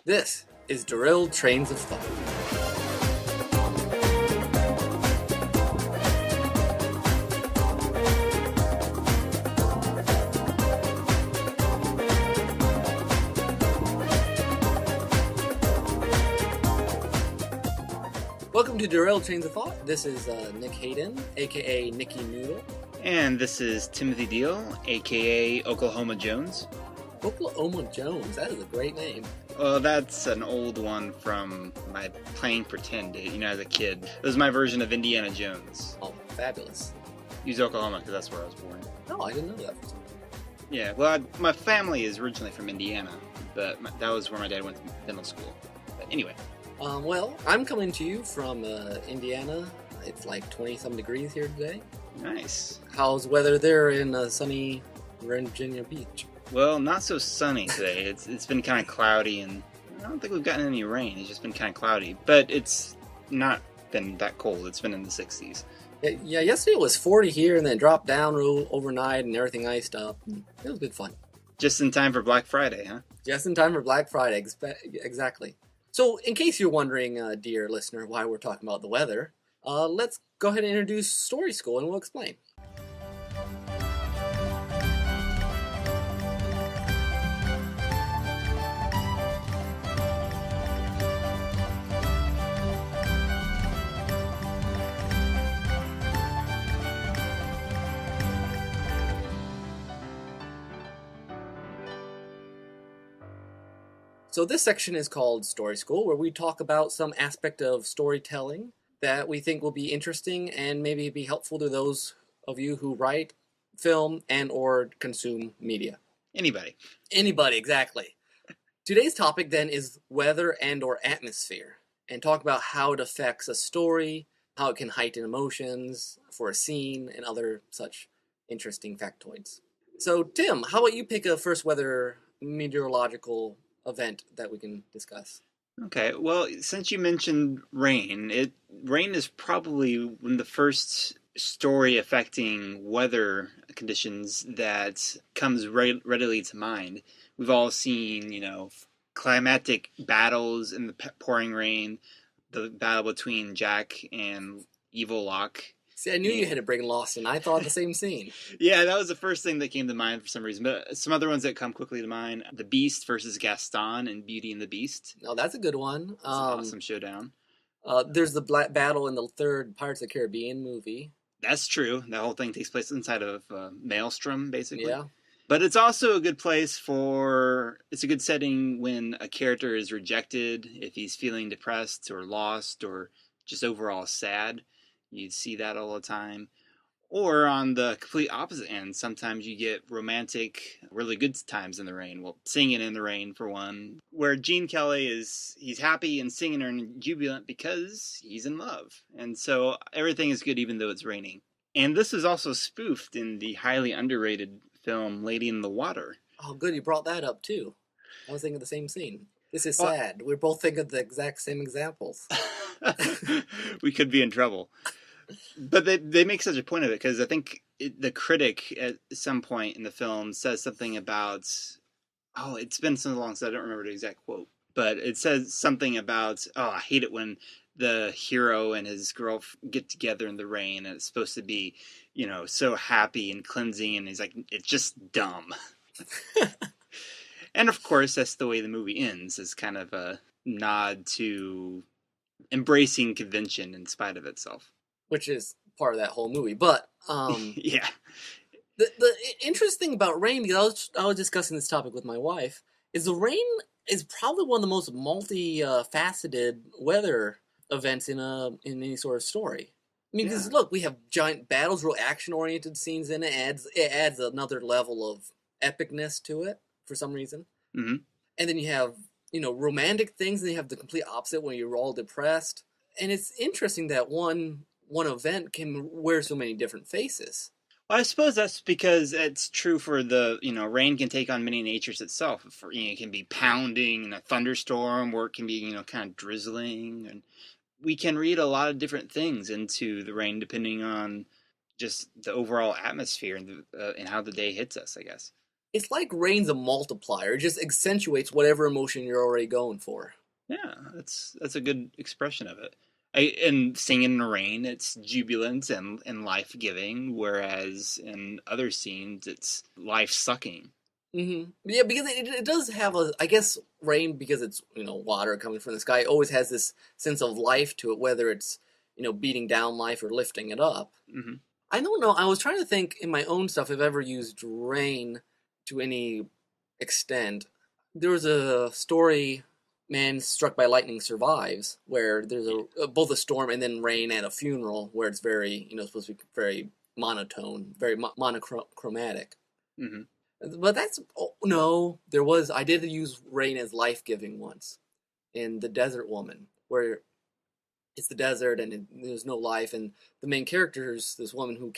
This is Derailed Trains of Thought. Welcome to Derailed Trains of Thought. This is Nick Hayden, aka Nicky Noodle. And this is Timothy Deal, aka Oklahoma Jones. Oklahoma Jones, that is a great name. Well, that's an old one from my playing pretend, as a kid. It was my version of Indiana Jones. Oh, fabulous. Use Oklahoma because that's where I was born. Oh, I didn't know that. Yeah, well, my family is originally from Indiana, but that was where my dad went to dental school. But anyway. Well, I'm coming to you from Indiana. It's like 20-some degrees here today. Nice. How's weather there in sunny Virginia Beach? Well, not so sunny today. It's been kind of cloudy, and I don't think we've gotten any rain. It's just been kind of cloudy, but it's not been that cold. It's been in the 60s. Yeah, yesterday it was 40 here, and then dropped down overnight, and everything iced up. It was good fun. Just in time for Black Friday, huh? Just in time for Black Friday, exactly. So, in case you're wondering, dear listener, why we're talking about the weather, let's go ahead and introduce Story School, and we'll explain. So this section is called Story School, where we talk about some aspect of storytelling that we think will be interesting and maybe be helpful to those of you who write, film, and or consume media. Anybody, exactly. Today's topic then is weather and or atmosphere, and talk about how it affects a story, how it can heighten emotions for a scene, and other such interesting factoids. So Tim, how about you pick a first weather meteorological event that we can discuss? Okay, well, since you mentioned rain, rain is probably one of the first story affecting weather conditions that comes readily to mind. We've all seen, climatic battles in the pouring rain, the battle between Jack and Evil Locke. See, I knew you had to bring Lost in. I thought the same scene. Yeah, that was the first thing that came to mind for some reason. But some other ones that come quickly to mind: the Beast versus Gaston in Beauty and the Beast. No, that's a good one. It's an awesome showdown. There's the battle in the third Pirates of the Caribbean movie. That's true. The whole thing takes place inside of Maelstrom, basically. Yeah. But it's also a good place it's a good setting when a character is rejected, if he's feeling depressed or lost or just overall sad. You see that all the time. Or on the complete opposite end, sometimes you get romantic, really good times in the rain. Well, singing in the rain, for one. Where Gene Kelly he's happy and singing and jubilant because he's in love. And so everything is good even though it's raining. And this is also spoofed in the highly underrated film Lady in the Water. Oh, good. You brought that up, too. I was thinking of the same scene. This is sad. We're both thinking of the exact same examples. We could be in trouble. But they make such a point of it because I think the critic at some point in the film says something about, it's been so long so I don't remember the exact quote, but it says something about, I hate it when the hero and his girl get together in the rain and it's supposed to be, so happy and cleansing, and he's like, it's just dumb. And of course, that's the way the movie ends, is kind of a nod to embracing convention in spite of itself. Which is part of that whole movie. But, yeah. The interesting thing about rain, because I was discussing this topic with my wife, is the rain is probably one of the most multi-faceted weather events in any sort of story. I mean, because look, we have giant battles, real action-oriented scenes in it. It adds another level of epicness to it for some reason. Mm-hmm. And then you have, romantic things, and you have the complete opposite when you're all depressed. And it's interesting that one event can wear so many different faces. Well, I suppose that's because it's true for the, rain can take on many natures itself. It can be pounding in a thunderstorm, or it can be, kind of drizzling. And we can read a lot of different things into the rain depending on just the overall atmosphere and how the day hits us, I guess. It's like rain's a multiplier. It just accentuates whatever emotion you're already going for. Yeah, that's a good expression of it. And singing in the rain, it's jubilant and life giving, whereas in other scenes, it's life sucking. Yeah, because it does have a, I guess, rain, because it's, water coming from the sky, always has this sense of life to it, whether it's, beating down life or lifting it up. Hmm. I don't know. I was trying to think in my own stuff if I've ever used rain to any extent. There was a story, Man Struck by Lightning Survives, where there's both a storm and then rain at a funeral, where it's very, supposed to be very monotone, very monochromatic. Hmm. But that's, oh, no, there was, I did use rain as life giving once in The Desert Woman, where it's the desert and there's no life, and the main character is this woman who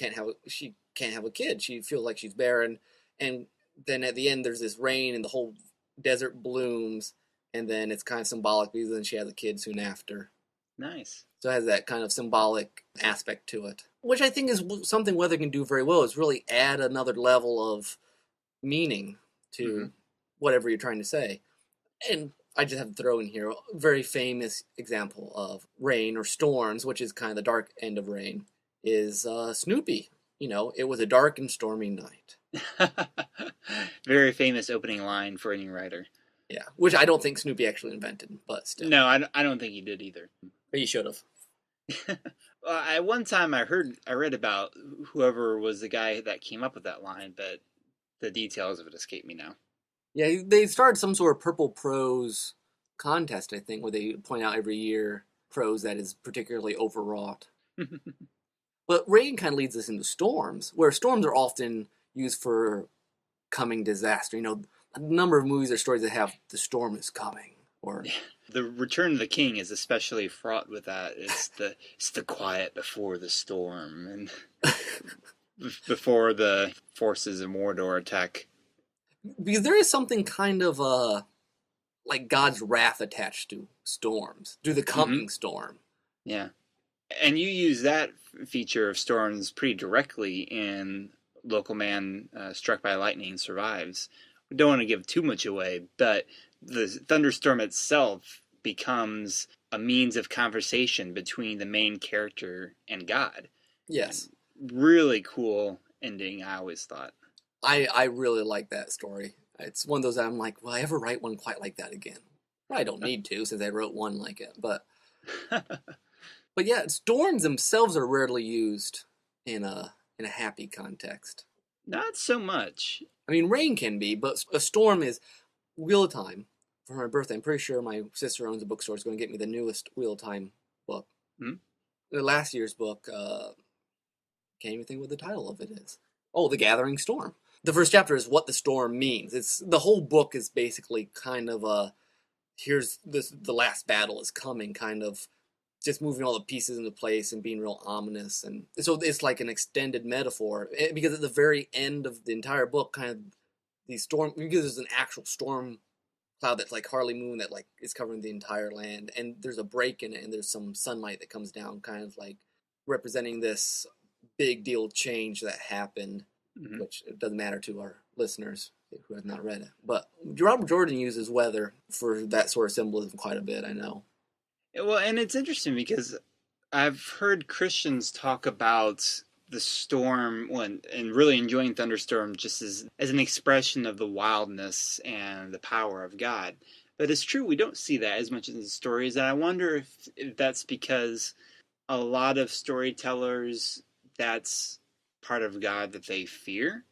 she can't have a kid. She feels like she's barren, and then at the end there's this rain and the whole desert blooms, and then it's kind of symbolic because then she has a kid soon after. Nice. So it has that kind of symbolic aspect to it, which I think is something weather can do very well, is really add another level of meaning Hmm. to whatever you're trying to say. And I just have to throw in here a very famous example of rain or storms, which is kind of the dark end of rain, is Snoopy. It was a dark and stormy night. Very famous opening line for any writer. Yeah, which I don't think Snoopy actually invented, but still. No, I don't think he did either. But he should have. Well, at one time I read about whoever was the guy that came up with that line, but the details of it escape me now. Yeah, they started some sort of purple prose contest, I think, where they point out every year prose that is particularly overwrought. But rain kind of leads us into storms, where storms are often used for coming disaster. A number of movies or stories that have the storm is coming, or Yeah. The Return of the King is especially fraught with that. It's the quiet before the storm and before the forces of Mordor attack. because there is something kind of like God's wrath attached to storms, to the Hmm. coming storm. Yeah, and you use that feature of storms pretty directly in Local Man Struck by Lightning Survives. We don't want to give too much away, but the thunderstorm itself becomes a means of conversation between the main character and God. And Yes, really cool ending, I always thought. I really like that story. It's one of those that I'm like, will I ever write one quite like that again? I don't need to, since I wrote one like it, but yeah, storms themselves are rarely used in a happy context. Not so much. I mean, rain can be, but a storm is Wheel of Time. For my birthday, I'm pretty sure my sister owns a bookstore. Is going to get me the newest Wheel of Time book. Hmm? The last year's book, can't even think what the title of it is. Oh, The Gathering Storm. The first chapter is what the storm means. It's the whole book is basically kind of a here's this the last battle is coming, kind of just moving all the pieces into place and being real ominous, and so it's like an extended metaphor, because at the very end of the entire book, kind of the storm, because there's an actual storm cloud that's like Harley Moon that like is covering the entire land, and there's a break in it, and there's some sunlight that comes down, kind of like representing this big deal change that happened, Hmm. which it doesn't matter to our listeners who have not read it. But Robert Jordan uses weather for that sort of symbolism quite a bit, I know. Well, and it's interesting because I've heard Christians talk about the storm when and really enjoying thunderstorm just as an expression of the wildness and the power of God. But it's true we don't see that as much in the stories, and I wonder if that's because a lot of storytellers that's part of God that they fear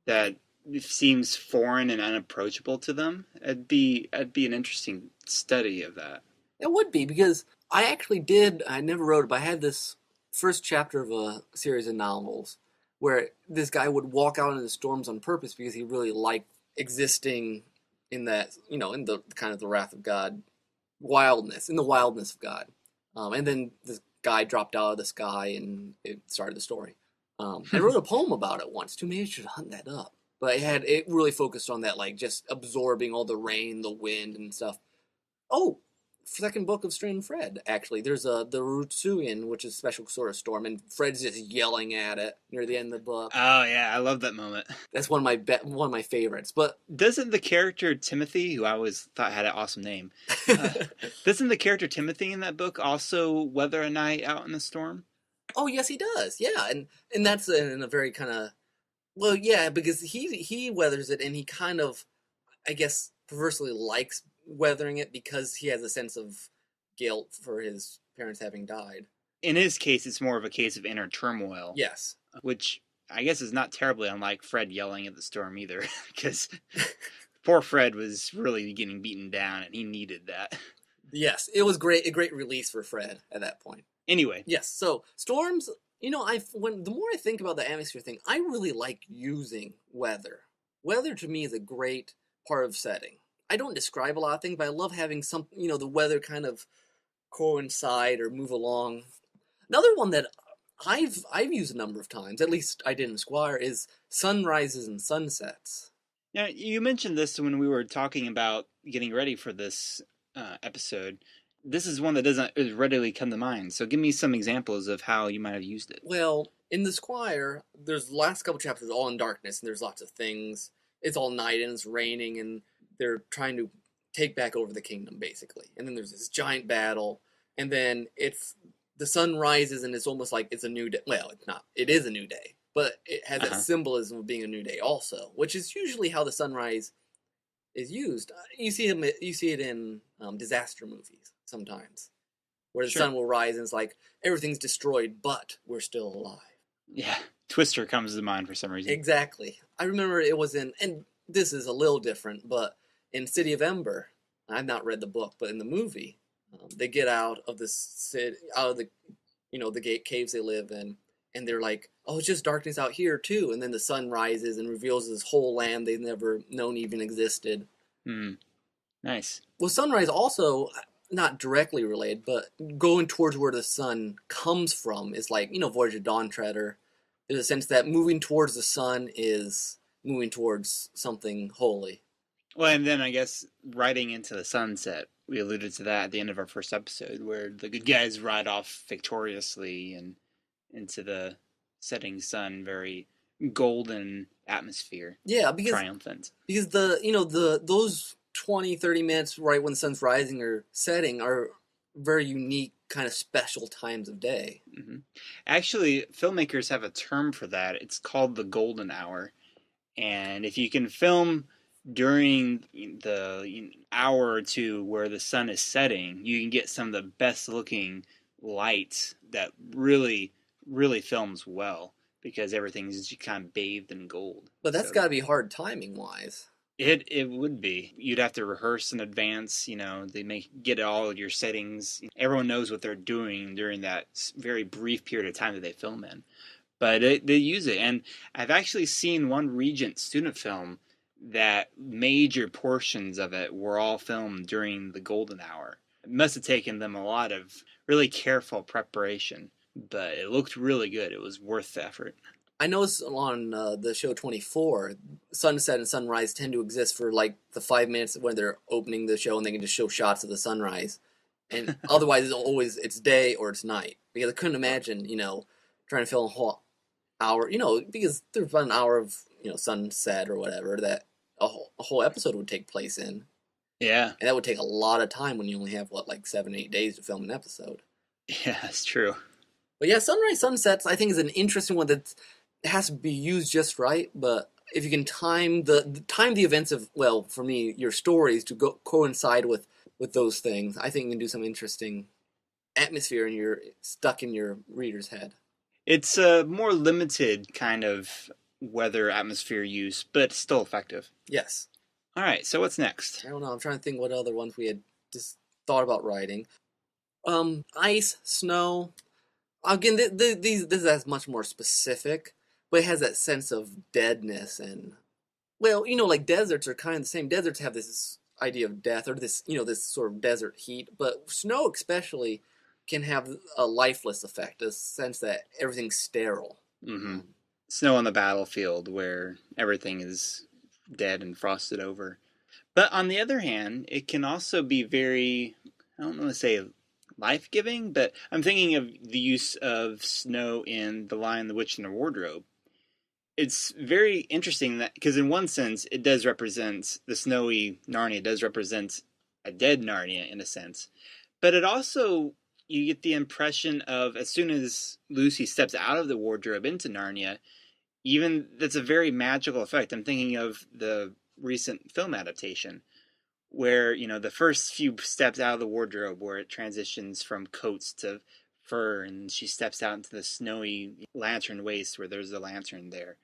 that seems foreign and unapproachable to them. It'd be an interesting study of that. It would be, because I never wrote it, but I had this first chapter of a series of novels where this guy would walk out into the storms on purpose because he really liked existing in that, in the kind of the wrath of God, in the wildness of God. And then this guy dropped out of the sky and it started the story. I wrote a poem about it once too. Maybe I should hunt that up. But it really focused on that, like just absorbing all the rain, the wind, and stuff. Oh, second book of Strain Fred. Actually, there's the Rutsuian, which is a special sort of storm, and Fred's just yelling at it near the end of the book. Oh yeah, I love that moment. That's one of my favorites. But Doesn't the character Timothy, who I always thought had an awesome name, uh, doesn't the character Timothy in that book also weather a night out in the storm? oh yes, he does. Yeah, and that's in a very kind of well, yeah, because he weathers it, and he kind of, I guess, perversely likes weathering it because he has a sense of guilt for his parents having died. In his case, it's more of a case of inner turmoil, Yes. which I guess is not terribly unlike Fred yelling at the storm either, because poor Fred was really getting beaten down and he needed that. Yes, it was great, a great release for Fred at that point. Anyway, Yes, so storms, when the more I think about the atmosphere thing, I really like using weather. Weather to me is a great part of setting. I don't describe a lot of things, but I love having some, the weather kind of coincide or move along. Another one that I've used a number of times, at least I did in Squire, is sunrises and sunsets. now you mentioned this when we were talking about getting ready for this episode. This is one that doesn't readily come to mind. So give me some examples of how you might have used it. Well, in the Squire, there's the last couple chapters all in darkness, and there's lots of things. It's all night and it's raining, and they're trying to take back over the kingdom, basically. And then there's this giant battle, and then the sun rises, and it's almost like it's a new day. Well, it's not. It is a new day, but it has that Uh-huh. symbolism of being a new day, also, which is usually how the sunrise is used. You see it in disaster movies sometimes, where the Sure. sun will rise and it's like everything's destroyed, but we're still alive. Yeah. Twister comes to mind for some reason. Exactly. I remember it was and this is a little different, but in City of Ember, I've not read the book, but in the movie, they get out of the city, out of the, the gate caves they live in, and they're like, "Oh, it's just darkness out here too." And then the sun rises and reveals this whole land they've never known even existed. Hmm. Nice. Well, sunrise also not directly related, but going towards where the sun comes from is like Voyage of Dawn Treader. There's a sense that moving towards the sun is moving towards something holy. Well, and then I guess riding into the sunset, we alluded to that at the end of our first episode, where the good guys ride off victoriously and into the setting sun, very golden atmosphere, Yeah, because triumphant. the those 20-30 minutes right when the sun's rising or setting are very unique, kind of special times of day. Hmm. Actually, filmmakers have a term for that. It's called the golden hour. And if you can film during the hour or two where the sun is setting, you can get some of the best looking lights that really, really films well because everything's just kind of bathed in gold. But that's So got to be hard timing wise. it would be. You'd have to rehearse in advance. They may get all of your settings. Everyone knows what they're doing during that very brief period of time that they film in. But they use it, and I've actually seen one Regent student film that major portions of it were all filmed during the golden hour. It must have taken them a lot of really careful preparation, but it looked really good. It was worth the effort. I noticed on the show 24, sunset and sunrise tend to exist for like the 5 minutes when they're opening the show, and they can just show shots of the sunrise. And otherwise, it's day or it's night. Because I couldn't imagine, trying to film a whole hour, because there's about an hour of sunset or whatever that a whole episode would take place in, Yeah, and that would take a lot of time when you only have like 7-8 days to film an episode. yeah, that's true. But yeah, sunrise sunsets I think is an interesting one that has to be used just right. But if you can time the events of, well, for me, your stories to go coincide with those things, I think you can do some interesting atmosphere, and you're stuck in your reader's head. It's a more limited kind of weather atmosphere use, but still effective. Yes. All right, so what's next? I don't know. I'm trying to think what other ones we had just thought about writing. Ice, snow. Again, this is much more specific, but it has that sense of deadness and, well, like deserts are kind of the same. Deserts have this idea of death, or this sort of desert heat, but snow especially can have a lifeless effect, a sense that everything's sterile. Mm-hmm. Snow on the battlefield where everything is dead and frosted over. But on the other hand, it can also be very I don't want to say life-giving, but I'm thinking of the use of snow in The Lion, the Witch, and the Wardrobe. It's very interesting that because in one sense it does represent the snowy Narnia does represent a dead Narnia in a sense, but it also you get the impression of as soon as Lucy steps out of the wardrobe into Narnia, even that's a very magical effect. I'm thinking of the recent film adaptation where the first few steps out of the wardrobe where it transitions from coats to fur and she steps out into the snowy lantern waste where there's a lantern there,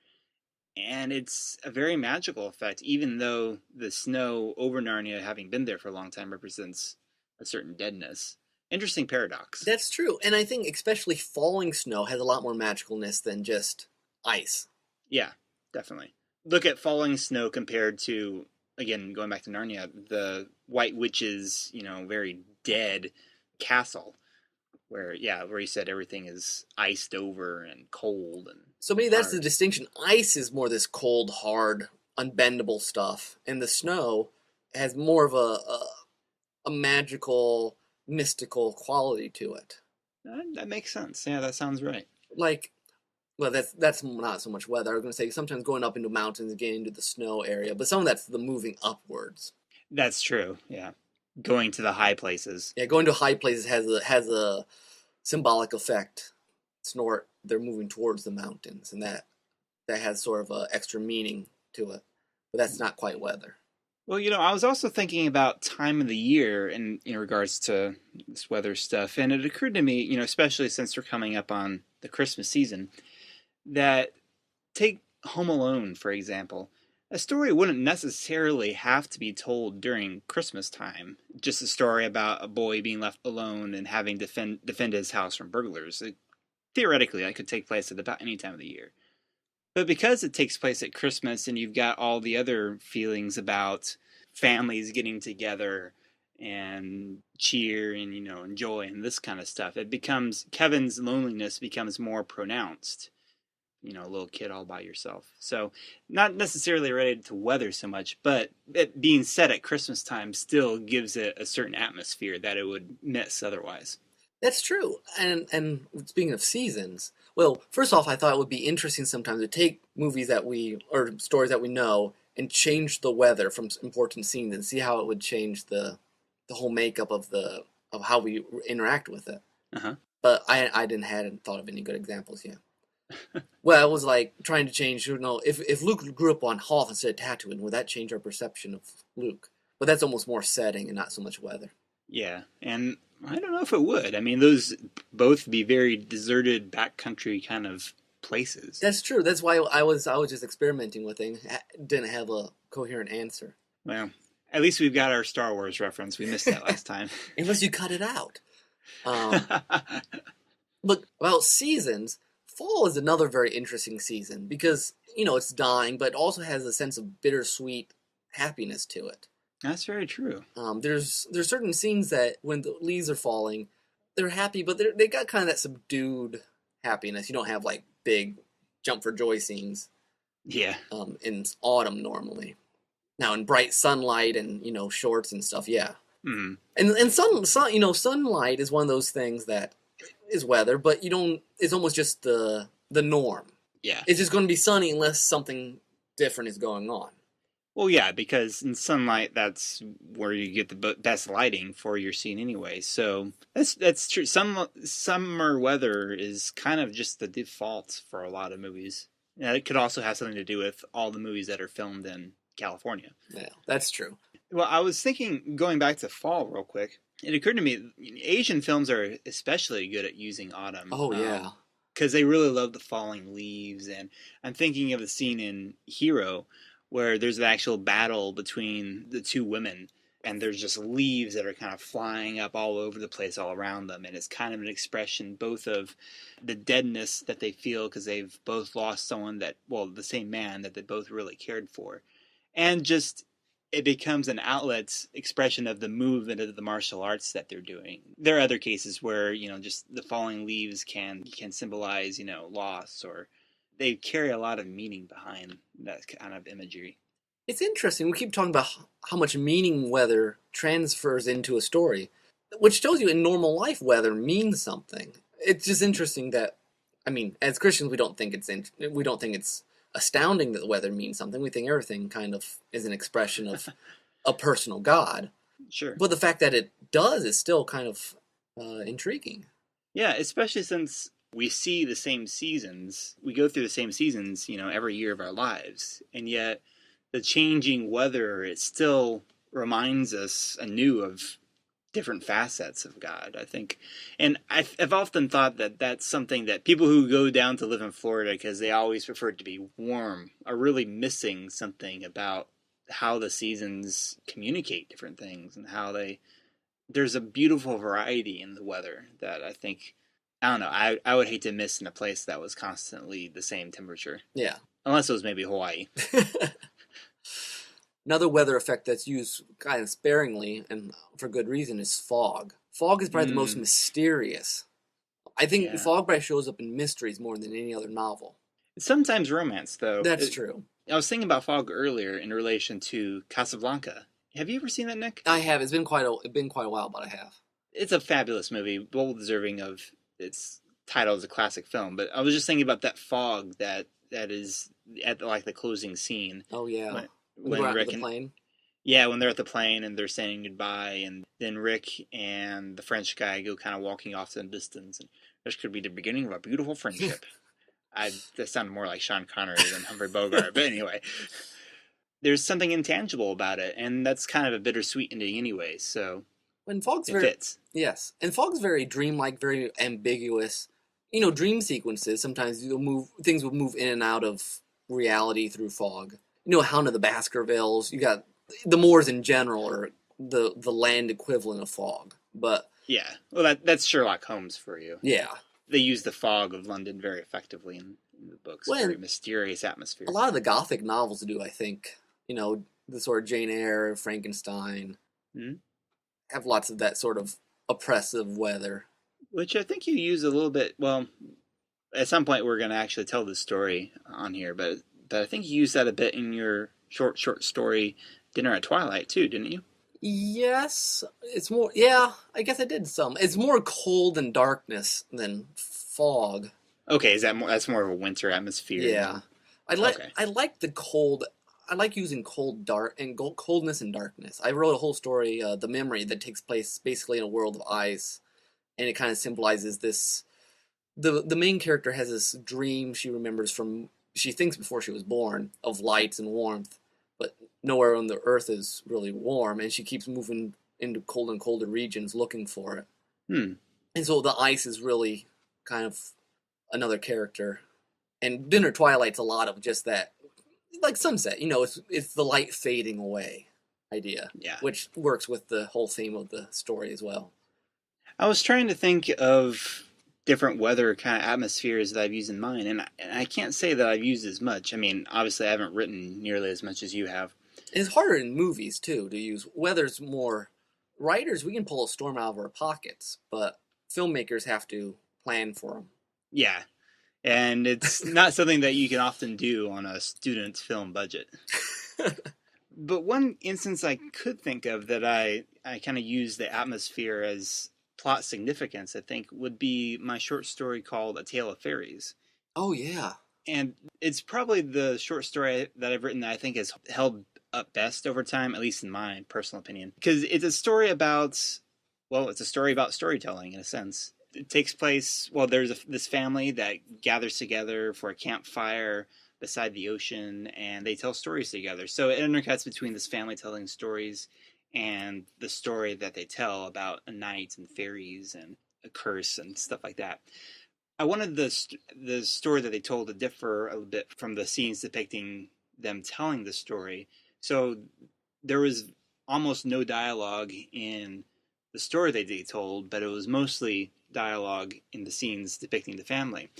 and it's a very magical effect, even though the snow over Narnia, having been there for a long time, represents a certain deadness. Interesting paradox. That's true, and I think especially falling snow has a lot more magicalness than just ice. Yeah, definitely. Look at falling snow compared to, again, going back to Narnia, the White Witch's, very dead castle, where, yeah, where you said everything is iced over and cold and So maybe that's the hard. distinction. Ice is more this cold, hard, unbendable stuff, and the snow has more of a magical, mystical quality to it. That makes sense. Yeah, that sounds right. Like, well, that's not so much weather. I was going to say sometimes going up into mountains and getting into the snow area, but some of that's the moving upwards. That's true. Yeah. Going to the high places. Yeah, going to high places has a symbolic effect. Snort, they're moving towards the mountains, and that has sort of a extra meaning to it. But that's not quite weather. Well, I was also thinking about time of the year in regards to this weather stuff, and it occurred to me, especially since we're coming up on the Christmas season, that take Home Alone, for example. A story wouldn't necessarily have to be told during Christmas time. Just a story about a boy being left alone and having to defend his house from burglars. Theoretically, that could take place at about any time of the year. But because it takes place at Christmas and you've got all the other feelings about families getting together and cheer and and joy and this kind of stuff, it becomes Kevin's loneliness becomes more pronounced. A little kid all by yourself. So not necessarily related to weather so much, but it being set at Christmas time still gives it a certain atmosphere that it would miss otherwise. That's true. And speaking of seasons, well, first off, I thought it would be interesting sometimes to take movies that we or stories that we know and change the weather from important scenes and see how it would change the whole makeup of how we interact with it. Uh-huh. But I hadn't thought of any good examples yet. Well, I was like trying to change, if Luke grew up on Hoth instead of Tatooine, would that change our perception of Luke? But that's almost more setting and not so much weather. Yeah, and I don't know if it would. I mean, those both be very deserted backcountry kind of places. That's true. That's why I was just experimenting with it. Didn't have a coherent answer. Well, at least we've got our Star Wars reference. We missed that last time. Unless you cut it out. Um, Look, about seasons, fall is another very interesting season because, it's dying, but it also has a sense of bittersweet happiness to it. That's very true. There's certain scenes that when the leaves are falling, they're happy, but they got kind of that subdued happiness. You don't have like big jump for joy scenes Yeah. in autumn normally. Now in bright sunlight and shorts and stuff, yeah. Mm. And sunlight is one of those things that is weather, but you don't. It's almost just the norm. Yeah. It's just going to be sunny unless something different is going on. Well, yeah, because in sunlight, that's where you get the best lighting for your scene anyway. So that's true. Summer weather is kind of just the default for a lot of movies. Yeah, it could also have something to do with all the movies that are filmed in California. Yeah, that's true. Well, I was thinking, going back to fall real quick, it occurred to me Asian films are especially good at using autumn. Oh yeah. Because they really love the falling leaves. And I'm thinking of the scene in Hero where there's an actual battle between the two women, and there's just leaves that are kind of flying up all over the place all around them, and it's kind of an expression both of the deadness that they feel because they've both lost someone the same man that they both really cared for, and just it becomes an outlet expression of the movement of the martial arts that they're doing. There are other cases where just the falling leaves can symbolize loss, or they carry a lot of meaning behind that kind of imagery. It's interesting. We keep talking about how much meaning weather transfers into a story. which shows you in normal life weather means something. It's just interesting that, I mean, as Christians, we don't think it's astounding that the weather means something. We think everything kind of is an expression of a personal God. Sure. But the fact that it does is still kind of intriguing. Yeah, especially since we see the same seasons, we go through the same seasons, every year of our lives, and yet the changing weather, it still reminds us anew of different facets of God, I think. And I've often thought that that's something that people who go down to live in Florida because they always prefer it to be warm are really missing something about how the seasons communicate different things and how there's a beautiful variety in the weather that I think, I don't know, I would hate to miss in a place that was constantly the same temperature. Yeah. Unless it was maybe Hawaii. Another weather effect that's used kind of sparingly and for good reason is fog. Fog is probably the most Mm, mysterious. I think yeah. fog probably shows up in mysteries more than any other novel. It's sometimes romance, though. That's true. I was thinking about fog earlier in relation to Casablanca. Have you ever seen that, Nick? I have. It's been quite a while, but I have. It's a fabulous movie, well deserving of its title as a classic film. But I was just thinking about that fog that is at like the closing scene Oh yeah. when When they go when out to Rick the and plane. yeah, when they're at the plane and they're saying goodbye, and then Rick and the French guy go kind of walking off to the distance, and this could be the beginning of a beautiful friendship. That sounded more like Sean Connery than Humphrey Bogart, but anyway, there's something intangible about it, and that's kind of a bittersweet ending anyway. So When fog's it very fits. yes, and fog's very dreamlike, very ambiguous. You know, dream sequences sometimes you'll move things will move in and out of reality through fog. You know, Hound of the Baskervilles. You got the Moors in general, or the land equivalent of fog. But Yeah, well, that's Sherlock Holmes for you. yeah, They use the fog of London very effectively in the books. Very when mysterious a atmosphere. lot of the Gothic novels do, I think. You know, the sort of Jane Eyre, Frankenstein Hmm. have lots of that sort of oppressive weather. Which I think you use a little bit. Well, at some point we're going to actually tell this story on here, but I think you used that a bit in your short story Dinner at Twilight too, didn't you? Yes, it's more. Yeah, I guess I did some. It's more cold and darkness than fog. Okay, is that more? That's more of a winter atmosphere Yeah, than. Okay. I like the cold. I like using coldness and darkness. I wrote a whole story, The Memory, that takes place basically in a world of ice, and it kind of symbolizes this. The main character has this dream she remembers from she thinks before she was born of lights and warmth, but nowhere on the earth is really warm, and she keeps moving into cold and colder regions looking for it. Hmm. And so the ice is really kind of another character. And Dinner Twilight's a lot of just that, like Sunset. You know, it's the light fading away idea, Yeah. which works with the whole theme of the story as well. I was trying to think of different weather kind of atmospheres that I've used in mine, and I can't say that I've used as much. I mean, obviously, I haven't written nearly as much as you have. And it's harder in movies too to use. Weather's more writers. We can pull a storm out of our pockets, but filmmakers have to plan for Yeah, and it's not something that you can often do on a student's film budget. them. But one instance I could think of that I kind of use the atmosphere as plot significance, I think, would be my short story called A Tale of Fairies. Oh yeah. And it's probably the short story that I've written that I think has held up best over time, at least in my personal opinion. Because it's a story about, well, it's a story about storytelling in a sense. It takes place, well, this family that gathers together for a campfire beside the ocean, and they tell stories together. So it intercuts between this family telling stories and the story that they tell about a knight and fairies and a curse and stuff like that. I wanted the story that they told to differ a little bit from the scenes depicting them telling the story. So there was almost no dialogue in the story they told, but it was mostly dialogue in the scenes depicting the family.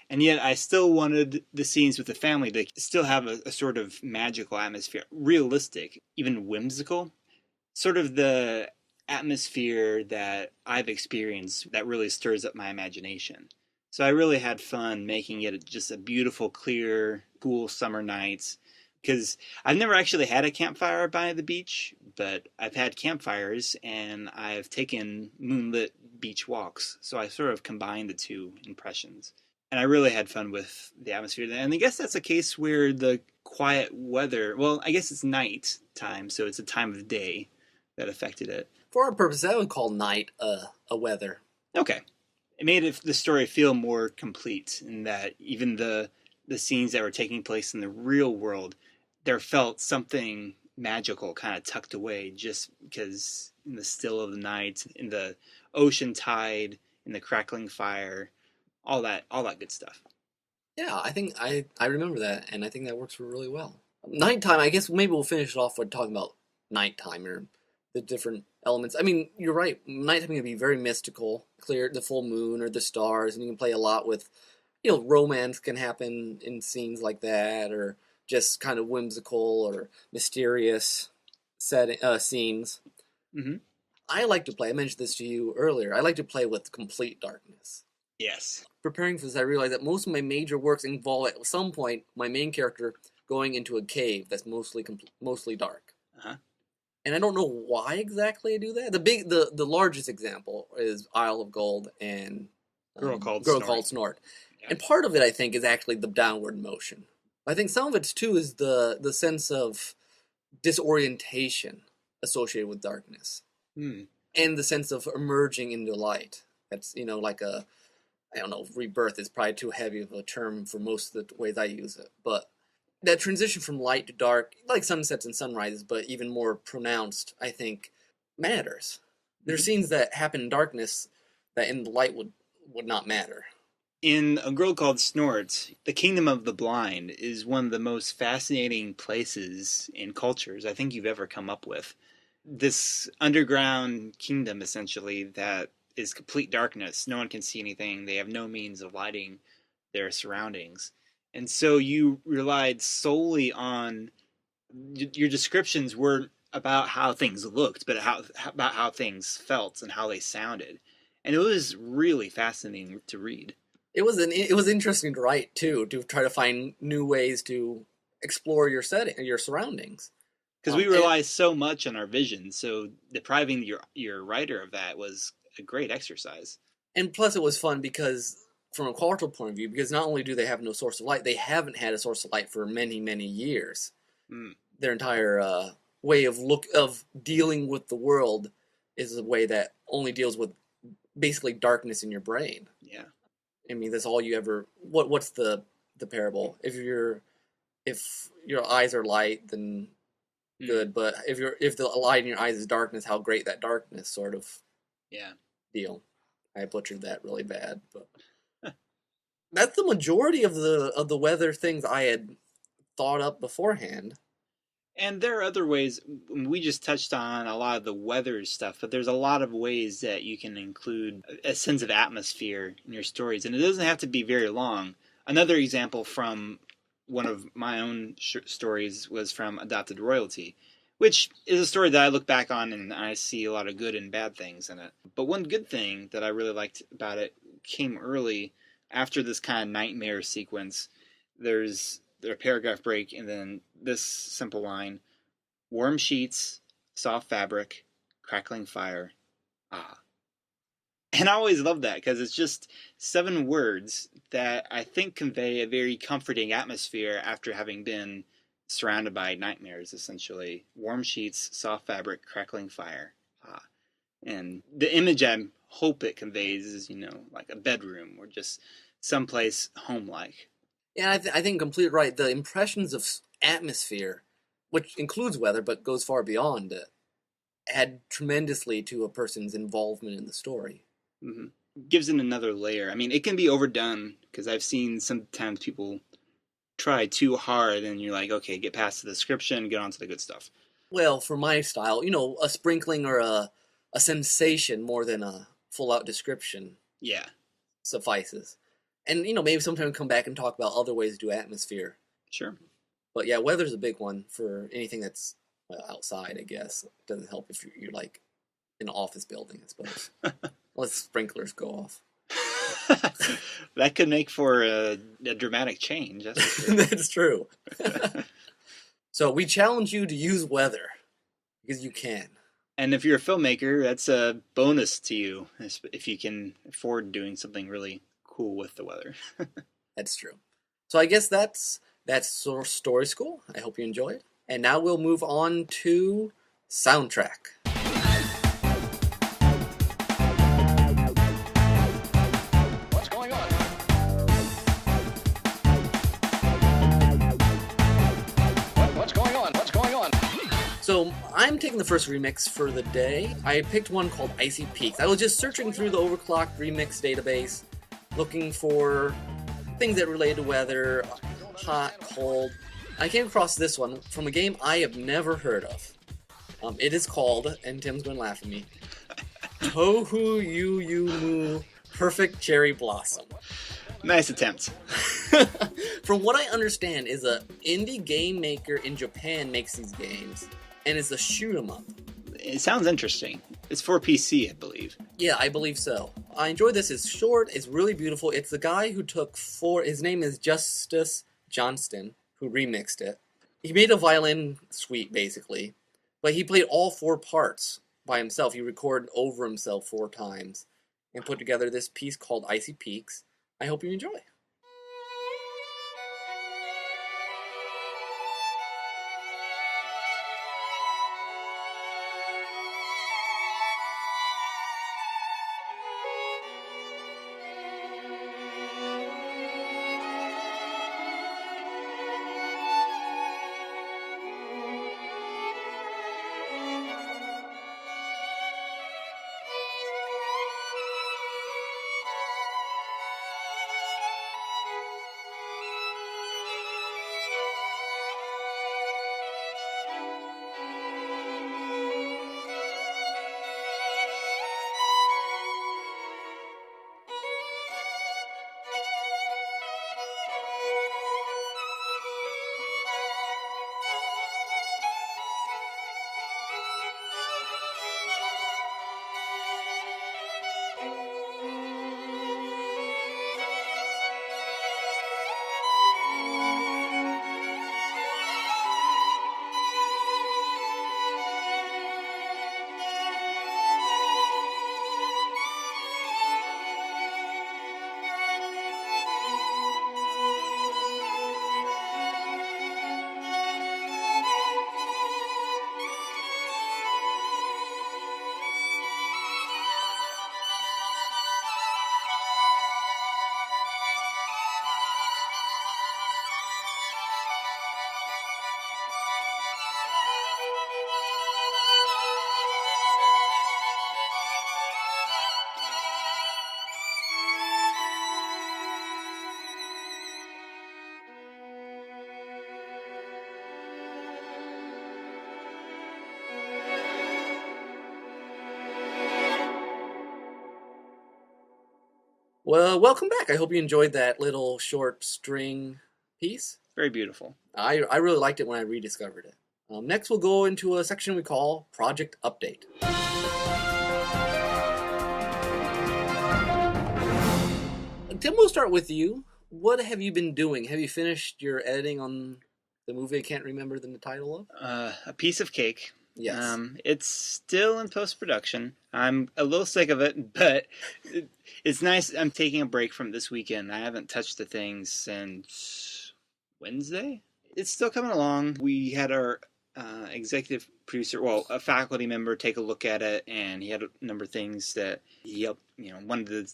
And yet I still wanted the scenes with the family to still have a sort of magical atmosphere, realistic, even whimsical, sort of the atmosphere that I've experienced that really stirs up my imagination. So I really had fun making it just a beautiful, clear, cool summer night. because I've never actually had a campfire by the beach, but I've had campfires and I've taken moonlit beach walks. So I sort of combined the two impressions. And I really had fun with the atmosphere. And I guess that's a case where the quiet weather, well, I guess it's night time, so it's a time of day that affected it. For our purpose, I would call night a weather. Okay. It made the story feel more complete in that even the scenes that were taking place in the real world, there felt something magical kind of tucked away just because in the still of the night, in the ocean tide, in the crackling fire, all that good stuff. Yeah, I think I remember that, and I think that works really well. Nighttime, I guess maybe we'll finish it off with talking about nighttime or the different elements. I mean, you're right. Nighttime can be very mystical, clear the full moon or the stars, and you can play a lot with, romance can happen in scenes like that, or just kind of whimsical or mysterious scenes. Hmm. I like to play. I mentioned this to you earlier. I like to play with complete darkness. Yes. Preparing for this, I realized that most of my major works involve at some point my main character going into a cave that's mostly dark. Uh-huh. And I don't know why exactly I do that. The largest example is Isle of Gold and Girl Called Snort. Yeah. And part of it, I think, is actually the downward motion. I think some of it too is the sense of disorientation associated with darkness, Hmm. and the sense of emerging into light. That's like I don't know, rebirth is probably too heavy of a term for most of the ways I use it, but that transition from light to dark, like sunsets and sunrises, but even more pronounced, I think, matters. There's Mhm. scenes that happen in darkness that in the light would not matter. In A Girl Called Snort, the Kingdom of the Blind is one of the most fascinating places in cultures I think you've ever come up with. This underground kingdom, essentially, that is complete darkness. No one can see anything. They have no means of lighting their surroundings. And so you relied solely on your descriptions weren't about how things looked, but about how things felt and how they sounded. And it was really fascinating to read. It was interesting to write too, to try to find new ways to explore your surroundings. Because we And rely so much on our vision, so depriving your writer of that was a great exercise. and plus it was fun because from a cultural point of view, because not only do they have no source of light, they haven't had a source of light for many, many years. Mm, Their entire way of dealing with the world is a way that only deals with basically darkness in your brain. yeah. I mean, that's all you ever. What's the parable? If your eyes are light, then Mm, good. But if the light in your eyes is darkness, how great that darkness sort of yeah. deal. I butchered that really bad, but that's the majority of the weather things I had thought up beforehand. And there are other ways. We just touched on a lot of the weather stuff, but there's a lot of ways that you can include a sense of atmosphere in your stories, and it doesn't have to be very long. Another example from one of my own stories was from Adopted Royalty, which is a story that I look back on and I see a lot of good and bad things in it. But one good thing that I really liked about it came early after this kind of nightmare sequence. There's a paragraph break, and then this simple line: warm sheets, soft fabric, crackling fire. Ah. And I always love that because it's just 7 words that I think convey a very comforting atmosphere after having been surrounded by nightmares, essentially. Warm sheets, soft fabric, crackling fire. Ah. And the image I hope it conveys is, like a bedroom or just someplace home like. Yeah, I think completely right. The impressions of atmosphere, which includes weather but goes far beyond it, add tremendously to a person's involvement in the story. Hmm. Gives it another layer. I mean, it can be overdone because I've seen sometimes people try too hard, and you're like, okay, get past the description, get on to the good stuff. Well, for my style, a sprinkling or a sensation more than a full out description Yeah, suffices. And maybe sometime come back and talk about other ways to do atmosphere. sure. But yeah, weather's a big one for anything that's outside. I guess it doesn't help if you're like in an office building, I suppose. Unless sprinklers go off. That could make for a dramatic change. That's for sure. That's true. So we challenge you to use weather because you can. And if you're a filmmaker, that's a bonus to you if you can afford doing something really cool with the weather. That's true. So I guess that's Story School. I hope you enjoyed. And now we'll move on to soundtrack. What's going on? What's going on? What's going on? So I'm taking the first remix for the day. I picked one called Icy Peaks. I was just searching through the overclocked remix database, looking for things that relate to weather, hot, cold. I came across this one from a game I have never heard of. It is called, and Tim's going to laugh at me, Tohu Yu Yu Mu Perfect Cherry Blossom. Nice attempt. From what I understand, is a indie game maker in Japan makes these games, and it's a shoot 'em up. It sounds interesting. It's for PC, I believe. Yeah, I believe so. I enjoyed this. It's short. It's really beautiful. It's the guy who took his name is Justice Johnston, who remixed it. He made a violin suite, basically, but he played all 4 parts by himself. He recorded over himself 4 times and put together this piece called Icy Peaks. I hope you enjoy. Well, welcome back. I hope you enjoyed that little short string piece. Very beautiful. I really liked it when I rediscovered it. Next, we'll go into a section we call Project Update. Tim, we'll start with you. What have you been doing? Have you finished your editing on the movie I can't remember the title of? A piece of cake. Yes. It's still in post-production. I'm a little sick of it, but it's nice. I'm taking a break from this weekend. I haven't touched the thing since Wednesday. It's still coming along. We had our executive producer, well, a faculty member, take a look at it, and he had a number of things that he wanted to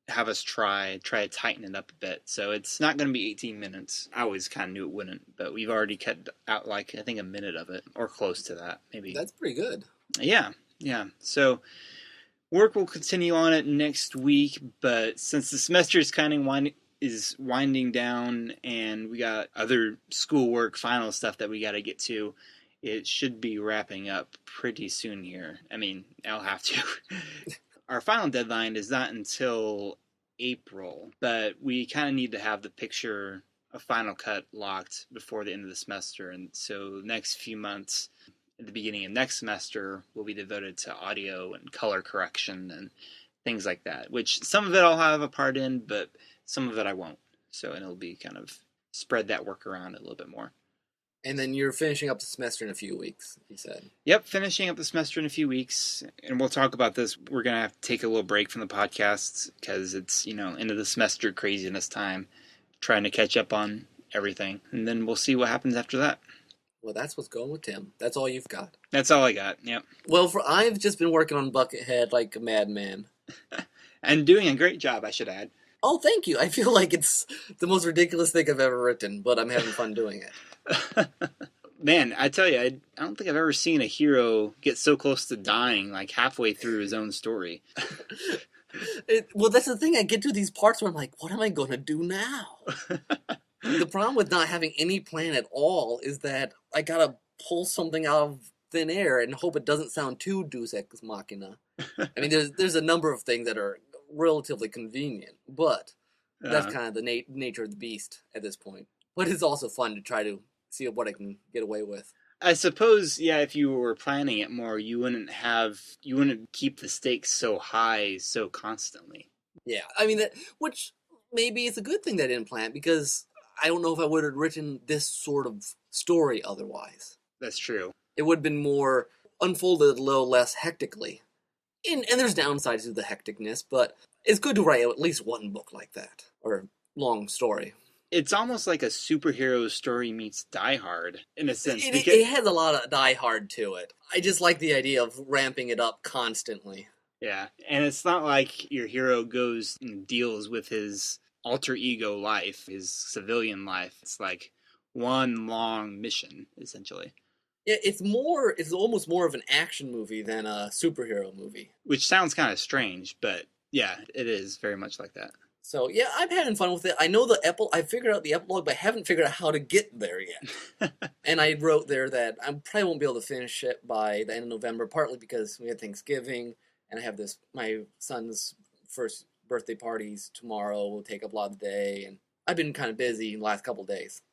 have us try to tighten it up a bit. So it's not going to be 18 minutes. I always kind of knew it wouldn't, but we've already cut out I think a minute of it, or close to that, maybe. That's pretty good. Yeah. So work will continue on it next week, but since the semester is winding down and we got other schoolwork, final stuff that we got to get to, it should be wrapping up pretty soon here. I mean, I'll have to. Our final deadline is not until April, but we kind of need to have the picture of Final Cut locked before the end of the semester. And so the next few months, at the beginning of next semester, will be devoted to audio and color correction and things like that, which some of it I'll have a part in, but some of it I won't. So, and it'll be kind of spread that work around a little bit more. And then you're finishing up the semester in a few weeks, you said. Yep, finishing up the semester in a few weeks, and we'll talk about this. We're going to have to take a little break from the podcast because it's, end of the semester craziness time, trying to catch up on everything. And then we'll see what happens after that. Well, that's what's going with Tim. That's all you've got. That's all I got, yep. Well, I've just been working on Buckethead like a madman. And doing a great job, I should add. Oh, thank you. I feel like it's the most ridiculous thing I've ever written, but I'm having fun doing it. Man, I tell you, I don't think I've ever seen a hero get so close to dying, like halfway through his own story. Well, that's the thing. I get to these parts where I'm like, what am I going to do now? The problem with not having any plan at all is that I got to pull something out of thin air and hope it doesn't sound too Deus Ex Machina. I mean, there's a number of things that are relatively convenient, but that's kind of the nature of the beast at this point. But it's also fun to try to see what I can get away with. I suppose, yeah, if you were planning it more, you wouldn't keep the stakes so high so constantly. Yeah, I mean, which maybe it's a good thing that I didn't plan it, because I don't know if I would have written this sort of story otherwise. That's true. It would have been more unfolded a little less hectically. And there's downsides to the hecticness, but it's good to write at least one book like that, or long story. It's almost like a superhero story meets Die Hard, in a sense. It has a lot of Die Hard to it. I just like the idea of ramping it up constantly. Yeah, and it's not like your hero goes and deals with his alter ego life, his civilian life. It's like one long mission, essentially. It's almost more of an action movie than a superhero movie. Which sounds kind of strange, but yeah, it is very much like that. So yeah, I'm having fun with it. I know I figured out the epilogue, but I haven't figured out how to get there yet. And I wrote there that I probably won't be able to finish it by the end of November, partly because we had Thanksgiving, and I have my son's first birthday parties tomorrow. Will take up a lot of the day, and I've been kind of busy the last couple of days.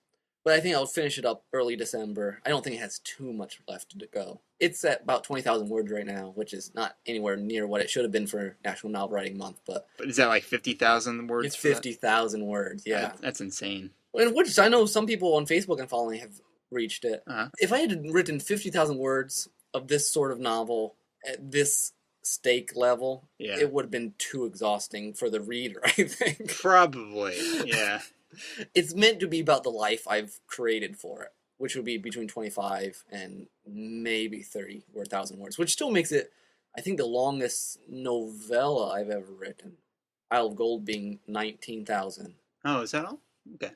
But I think I'll finish it up early December. I don't think it has too much left to go. It's at about 20,000 words right now, which is not anywhere near what it should have been for National Novel Writing Month. But is that like 50,000 words? It's 50,000 words, yeah. That's insane. And which I know some people on Facebook and following have reached it. Uh-huh. If I had written 50,000 words of this sort of novel at this stake level, it would have been too exhausting for the reader, I think. Probably, yeah. It's meant to be about the life I've created for it, which would be between 25 and maybe 30,000 words, which still makes it, I think, the longest novella I've ever written. Isle of Gold being 19,000. Oh, is that all? Okay.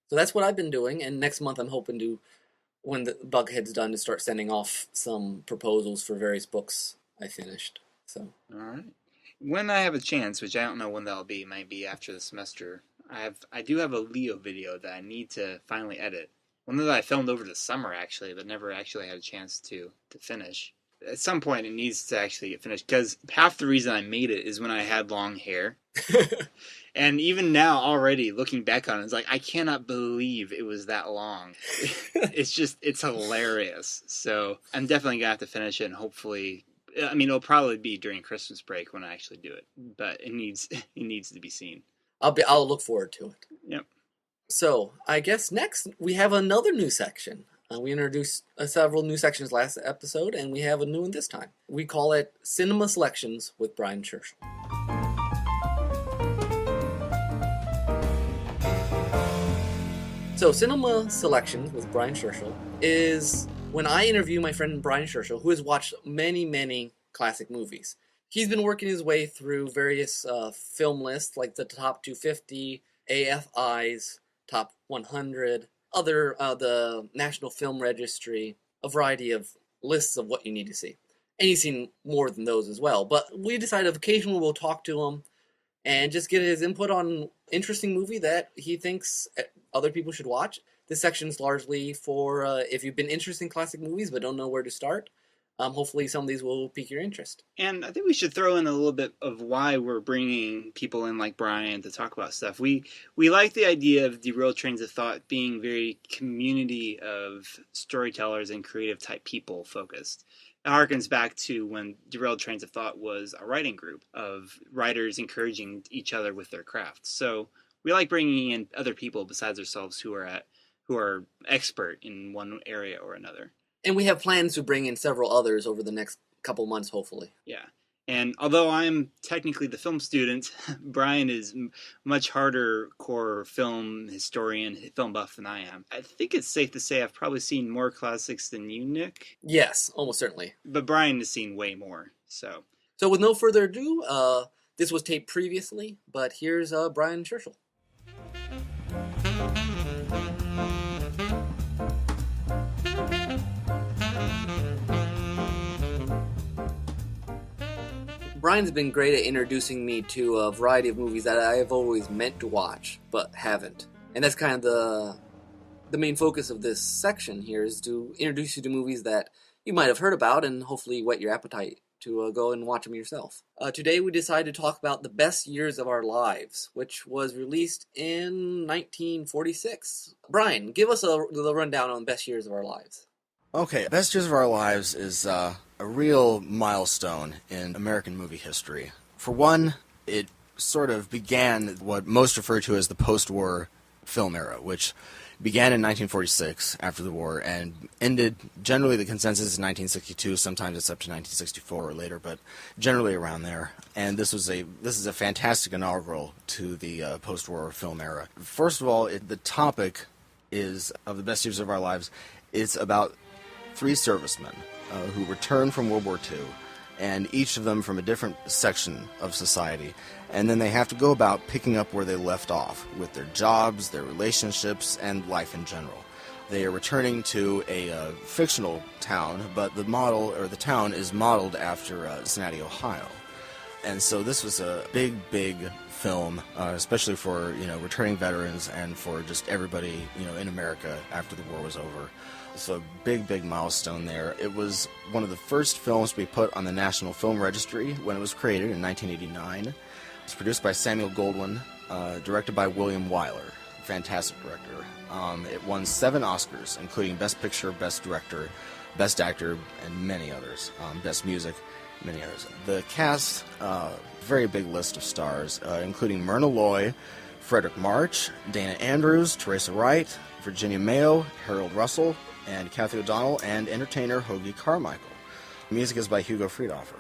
So that's what I've been doing, and next month I'm hoping to, when the Buckethead's done, to start sending off some proposals for various books I finished. So. All right. When I have a chance, which I don't know when that'll be, might be after the semester, I do have a Leo video that I need to finally edit. One that I filmed over the summer, actually, but never actually had a chance to finish. At some point, it needs to actually get finished, because half the reason I made it is when I had long hair. And even now, already, looking back on it, it's like, I cannot believe it was that long. It's hilarious. So I'm definitely going to have to finish it, and hopefully, I mean, it'll probably be during Christmas break when I actually do it. But it needs to be seen. I'll look forward to it. Yep. So, I guess next we have another new section. We introduced several new sections last episode, and we have a new one this time. We call it Cinema Selections with Brian Churchill. So, Cinema Selections with Brian Churchill is when I interview my friend Brian Churchill, who has watched many, many classic movies. He's been working his way through various film lists, like the Top 250, AFI's Top 100, the National Film Registry, a variety of lists of what you need to see. And he's seen more than those as well. But we decided occasionally we'll talk to him and just get his input on interesting movie that he thinks other people should watch. This section's largely for if you've been interested in classic movies but don't know where to start. Hopefully some of these will pique your interest. And I think we should throw in a little bit of why we're bringing people in like Brian to talk about stuff. We like the idea of Derailed Trains of Thought being very community of storytellers and creative type people focused. It harkens back to when Derailed Trains of Thought was a writing group of writers encouraging each other with their craft. So we like bringing in other people besides ourselves who who are expert in one area or another. And we have plans to bring in several others over the next couple months, hopefully. Yeah. And although I'm technically the film student, Brian is much harder core film historian, film buff than I am. I think it's safe to say I've probably seen more classics than you, Nick. Yes, almost certainly. But Brian has seen way more. So with no further ado, this was taped previously, but here's Brian Churchill. Brian's been great at introducing me to a variety of movies that I have always meant to watch, but haven't. And that's kind of the main focus of this section here, is to introduce you to movies that you might have heard about and hopefully whet your appetite to go and watch them yourself. Today we decided to talk about The Best Years of Our Lives, which was released in 1946. Brian, give us the rundown on Best Years of Our Lives. Okay, Best Years of Our Lives is a real milestone in American movie history. For one, it sort of began what most refer to as the post-war film era, which began in 1946 after the war and ended, generally the consensus is 1962, sometimes it's up to 1964 or later, but generally around there. And this is a fantastic inaugural to the post-war film era. First of all, the topic is of The Best Years of Our Lives. It's about 3 servicemen who returned from World War II, and each of them from a different section of society. And then they have to go about picking up where they left off with their jobs, their relationships, and life in general. They are returning to a fictional town, but the town is modeled after Cincinnati, Ohio. And so this was a big, big film, especially for returning veterans and for just everybody in America after the war was over. So a big, big milestone there. It was one of the first films to be put on the National Film Registry when it was created in 1989. It's produced by Samuel Goldwyn, directed by William Wyler. Fantastic director. It won 7 Oscars, including Best Picture, Best Director, Best Actor, and many others. Best Music, many others. The cast, very big list of stars, including Myrna Loy, Frederick March, Dana Andrews, Teresa Wright, Virginia Mayo, Harold Russell, and Kathy O'Donnell, and entertainer Hoagie Carmichael. The music is by Hugo Friedhofer.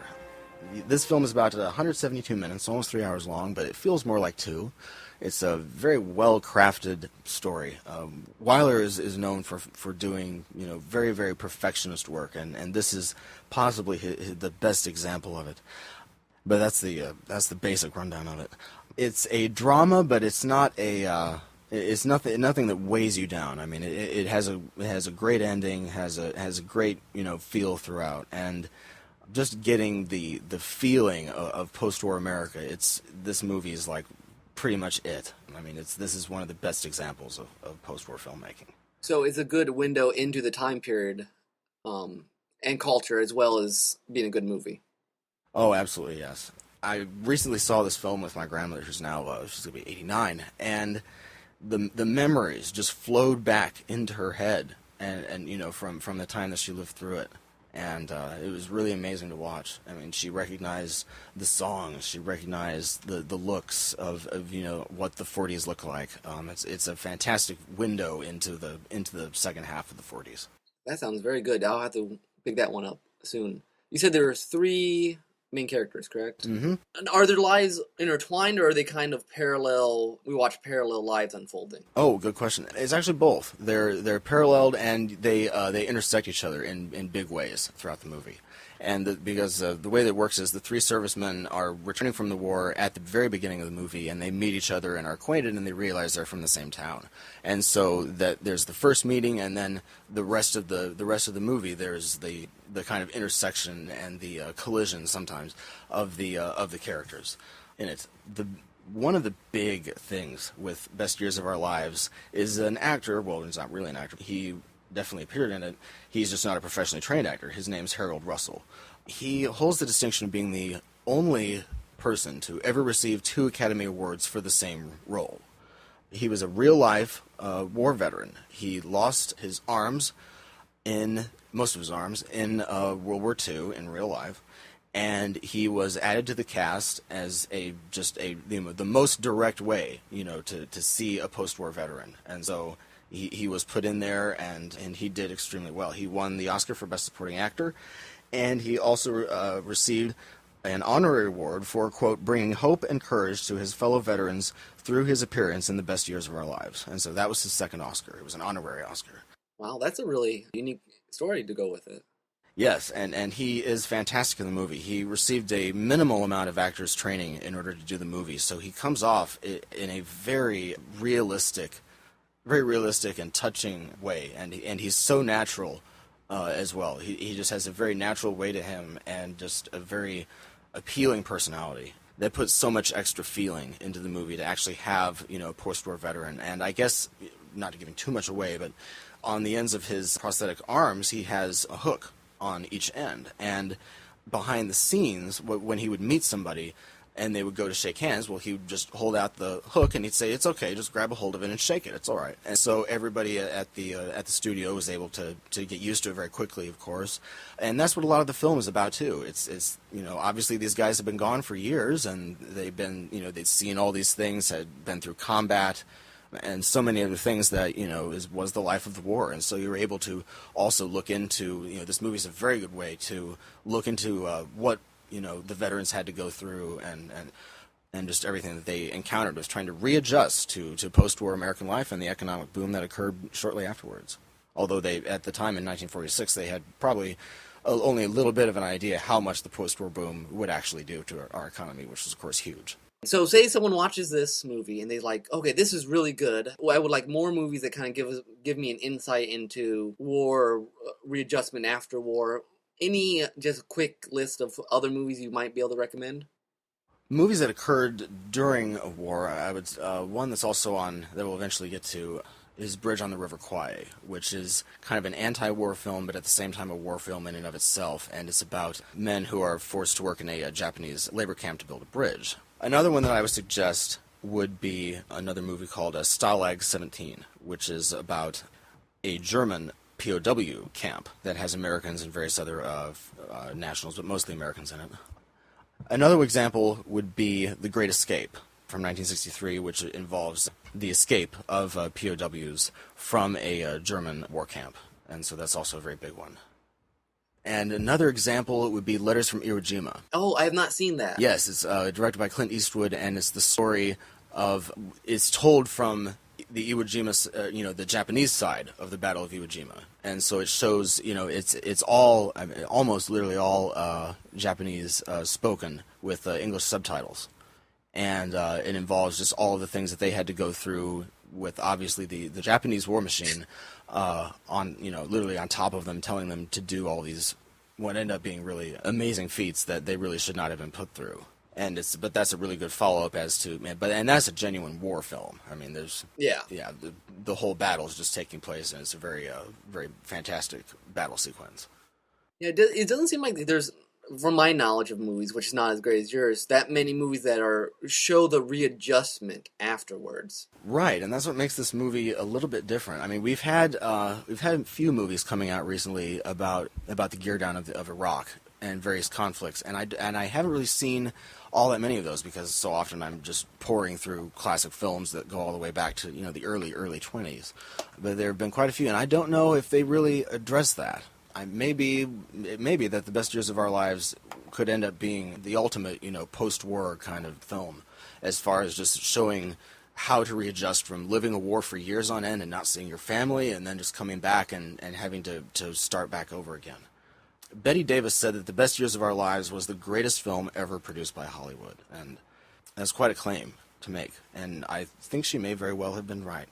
This film is about 172 minutes, almost 3 hours long, but it feels more like 2. It's a very well-crafted story. Weiler is known for doing very, very perfectionist work, and this is possibly the best example of it. But that's the basic rundown of it. It's a drama, but it's not it's nothing that weighs you down. I mean, it has a great ending, has a great feel throughout, and just getting the feeling of post-war America. This movie is like pretty much it. I mean, this is one of the best examples of post-war filmmaking. So it's a good window into the time period and culture, as well as being a good movie. Oh, absolutely, yes. I recently saw this film with my grandmother, who's now she's going to be 89, and the memories just flowed back into her head, and from the time that she lived through it. And it was really amazing to watch. I mean, she recognized the songs, she recognized the looks of what the 40s look like. It's a fantastic window into the second half of the 40s. That sounds very good. I'll have to pick that one up soon. You said there were 3 main characters, correct? Mm-hmm. And are their lives intertwined, or are they kind of parallel? We watch parallel lives unfolding. Oh, good question. It's actually both. They're paralleled, and they intersect each other in big ways throughout the movie. And because the way that it works is the 3 servicemen are returning from the war at the very beginning of the movie, and they meet each other and are acquainted, and they realize they're from the same town. And so that there's the first meeting, and then the rest of the movie, there's the kind of intersection and the collision sometimes of the characters in it. One of the big things with Best Years of Our Lives is an actor. Well, he's not really an actor. He definitely appeared in it. He's just not a professionally trained actor. His name's Harold Russell. He holds the distinction of being the only person to ever receive 2 Academy Awards for the same role. He was a real-life war veteran. He lost his arms, most of his arms, in World War II in real life, and he was added to the cast as the most direct way, to see a post-war veteran. And so He was put in there, and he did extremely well. He won the Oscar for Best Supporting Actor, and he also received an honorary award for, quote, bringing hope and courage to his fellow veterans through his appearance in The Best Years of Our Lives. And so that was his second Oscar. It was an honorary Oscar. Wow, that's a really unique story to go with it. Yes, and he is fantastic in the movie. He received a minimal amount of actor's training in order to do the movie, so he comes off in a very realistic and touching way, and he's so natural as well. He just has a very natural way to him, and just a very appealing personality that puts so much extra feeling into the movie to actually have, a post-war veteran. And I guess, not giving too much away, but on the ends of his prosthetic arms, he has a hook on each end. And behind the scenes, when he would meet somebody and they would go to shake hands, well, he would just hold out the hook and he'd say, "It's okay, just grab a hold of it and shake it, it's all right." And so everybody at the studio was able to get used to it very quickly, of course. And that's what a lot of the film is about too. It's obviously these guys have been gone for years, and they've been, they'd seen all these things, had been through combat and so many other things that was the life of the war. And so you were able to also look into, this movie is a very good way to look into what the veterans had to go through, and just everything that they encountered, was trying to readjust to post-war American life and the economic boom that occurred shortly afterwards. Although they, at the time in 1946, they had probably only a little bit of an idea how much the post-war boom would actually do to our economy, which was, of course, huge. So say someone watches this movie and they're like, okay, this is really good. Well, I would like more movies that kind of give me an insight into war, readjustment after war. Any just quick list of other movies you might be able to recommend? Movies that occurred during a war, I would one that's also on, that we'll eventually get to, is Bridge on the River Kwai, which is kind of an anti-war film, but at the same time a war film in and of itself, and it's about men who are forced to work in a Japanese labor camp to build a bridge. Another one that I would suggest would be another movie called Stalag 17, which is about a German POW camp that has Americans and various other nationals, but mostly Americans in it. Another example would be The Great Escape from 1963, which involves the escape of POWs from a German war camp, and so that's also a very big one. And another example would be Letters from Iwo Jima. Oh, I have not seen that. Yes, it's directed by Clint Eastwood, and it's the story of, it's told from the Iwo Jima, the Japanese side of the Battle of Iwo Jima. And so it shows, it's all, almost literally all Japanese spoken with English subtitles. And it involves just all of the things that they had to go through with, obviously, the Japanese war machine literally on top of them, telling them to do all these, what end up being really amazing feats that they really should not have been put through. But that's a really good follow-up as to, and that's a genuine war film. I mean, the whole battle is just taking place, and it's a very, very fantastic battle sequence. Yeah, it doesn't seem like there's, from my knowledge of movies, which is not as great as yours, that many movies that show the readjustment afterwards. Right, and that's what makes this movie a little bit different. I mean, we've had a few movies coming out recently about the gear down of Iraq and various conflicts, and I haven't really seen all that many of those, because so often I'm just pouring through classic films that go all the way back to the early 20s. But there have been quite a few, and I don't know if they really address that. It may be that The Best Years of Our Lives could end up being the ultimate, post-war kind of film, as far as just showing how to readjust from living a war for years on end and not seeing your family, and then just coming back and having to start back over again. Betty Davis said that The Best Years of Our Lives was the greatest film ever produced by Hollywood, and that's quite a claim to make, and I think she may very well have been right.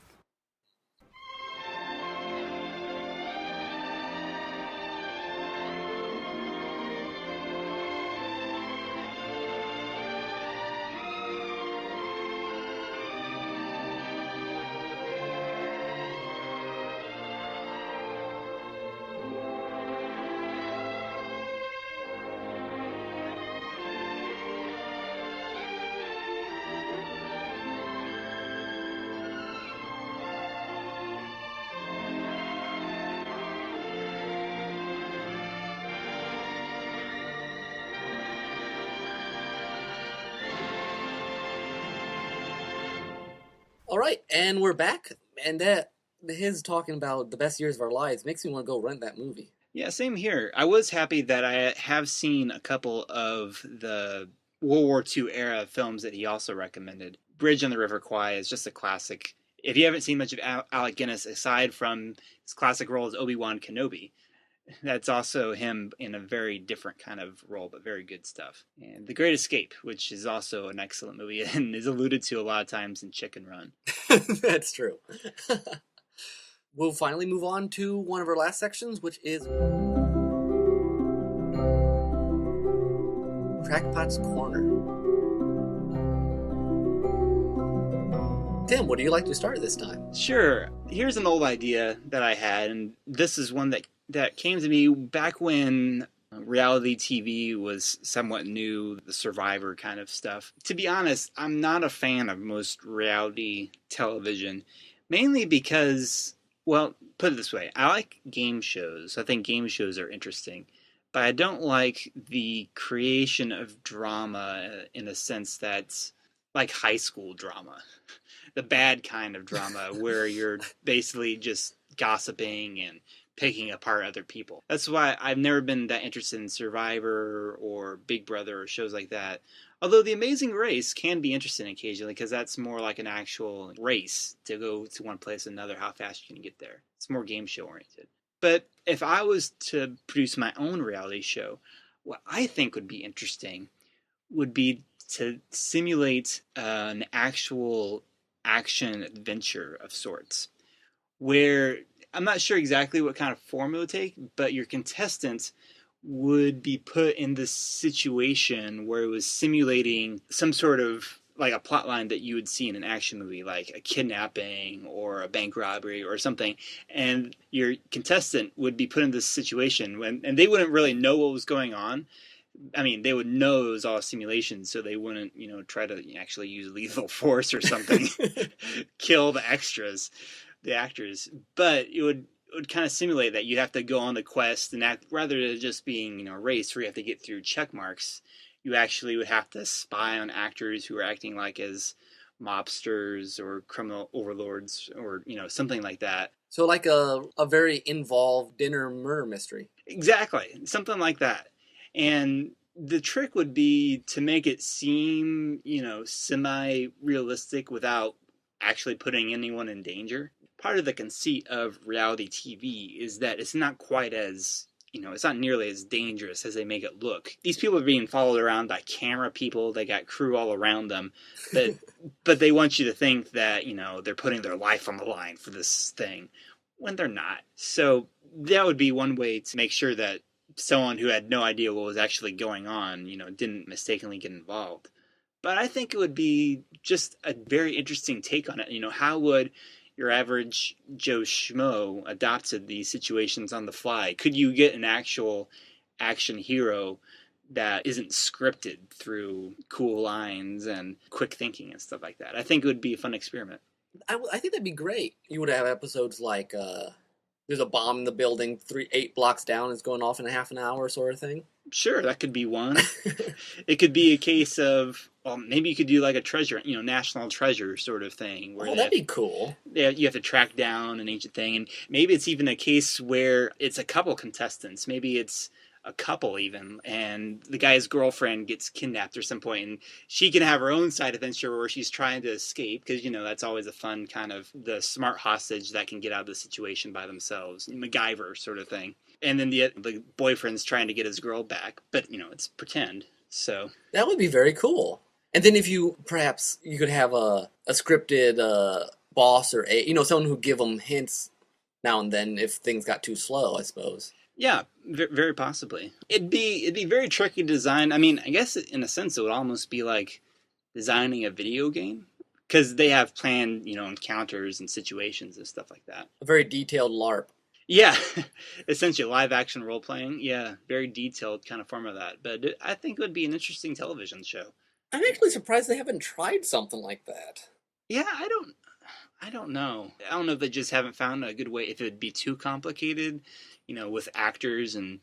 All right, and we're back, and that his talking about the best years of our lives makes me want to go rent that movie. Yeah, same here. I was happy that I have seen a couple of the World War II era films that he also recommended. Bridge on the River Kwai is just a classic. If you haven't seen much of Alec Guinness, aside from his classic role as Obi-Wan Kenobi, that's also him in a very different kind of role, but very good stuff. And The Great Escape, which is also an excellent movie and is alluded to a lot of times in Chicken Run. That's true. We'll finally move on to one of our last sections, which is Crackpot's Corner. Tim, what do you like to start this time? Sure. Here's an old idea that I had, and this is one that came to me back when reality TV was somewhat new, the Survivor kind of stuff. To be honest, I'm not a fan of most reality television, mainly because, well, put it this way, I like game shows. I think game shows are interesting, but I don't like the creation of drama in a sense that's like high school drama. The bad kind of drama where you're basically just gossiping and picking apart other people. That's why I've never been that interested in Survivor or Big Brother or shows like that. Although The Amazing Race can be interesting occasionally because that's more like an actual race to go to one place to another, how fast you can get there. It's more game show oriented. But if I was to produce my own reality show, what I think would be interesting would be to simulate an actual action adventure of sorts where I'm not sure exactly what kind of form it would take, but your contestants would be put in this situation where it was simulating some sort of like a plot line that you would see in an action movie, like a kidnapping or a bank robbery or something. And your contestant would be put in this situation and they wouldn't really know what was going on. I mean, they would know it was all a simulation, so they wouldn't, try to actually use lethal force or something, kill the extras, the actors. But it would kind of simulate that you'd have to go on the quest and act rather than just being, a race where you have to get through check marks. You actually would have to spy on actors who are acting like as mobsters or criminal overlords or, something like that. So like a very involved dinner murder mystery. Exactly. Something like that. And the trick would be to make it seem, semi-realistic without actually putting anyone in danger. Part of the conceit of reality TV is that it's not quite as, it's not nearly as dangerous as they make it look. These people are being followed around by camera people. They got crew all around them. But they want you to think that, they're putting their life on the line for this thing when they're not. So that would be one way to make sure that someone who had no idea what was actually going on, didn't mistakenly get involved. But I think it would be just a very interesting take on it. How would your average Joe Schmo adopted these situations on the fly? Could you get an actual action hero that isn't scripted through cool lines and quick thinking and stuff like that? I think it would be a fun experiment. I think that'd be great. You would have episodes like there's a bomb in the building 8 blocks down, it's going off in a half an hour sort of thing. Sure, that could be one. It could be a case of, well, maybe you could do like a treasure, national treasure sort of thing. Where that'd be cool. Yeah, you have to track down an ancient thing. And maybe it's even a case where it's a couple contestants. Maybe it's a couple even, and the guy's girlfriend gets kidnapped at some point, and she can have her own side adventure where she's trying to escape, because that's always a fun kind of the smart hostage that can get out of the situation by themselves, MacGyver sort of thing. And then the boyfriend's trying to get his girl back, but it's pretend. So that would be very cool. And then if you could have a scripted boss or someone who give them hints now and then if things got too slow, I suppose. Yeah, very possibly. It'd be very tricky to design. I mean, I guess in a sense it would almost be like designing a video game, because they have planned, encounters and situations and stuff like that. A very detailed LARP. Yeah, essentially live action role playing. Yeah, very detailed kind of form of that. But I think it would be an interesting television show. I'm actually surprised they haven't tried something like that. Yeah, I don't know. I don't know if they just haven't found a good way. If it'd be too complicated, with actors and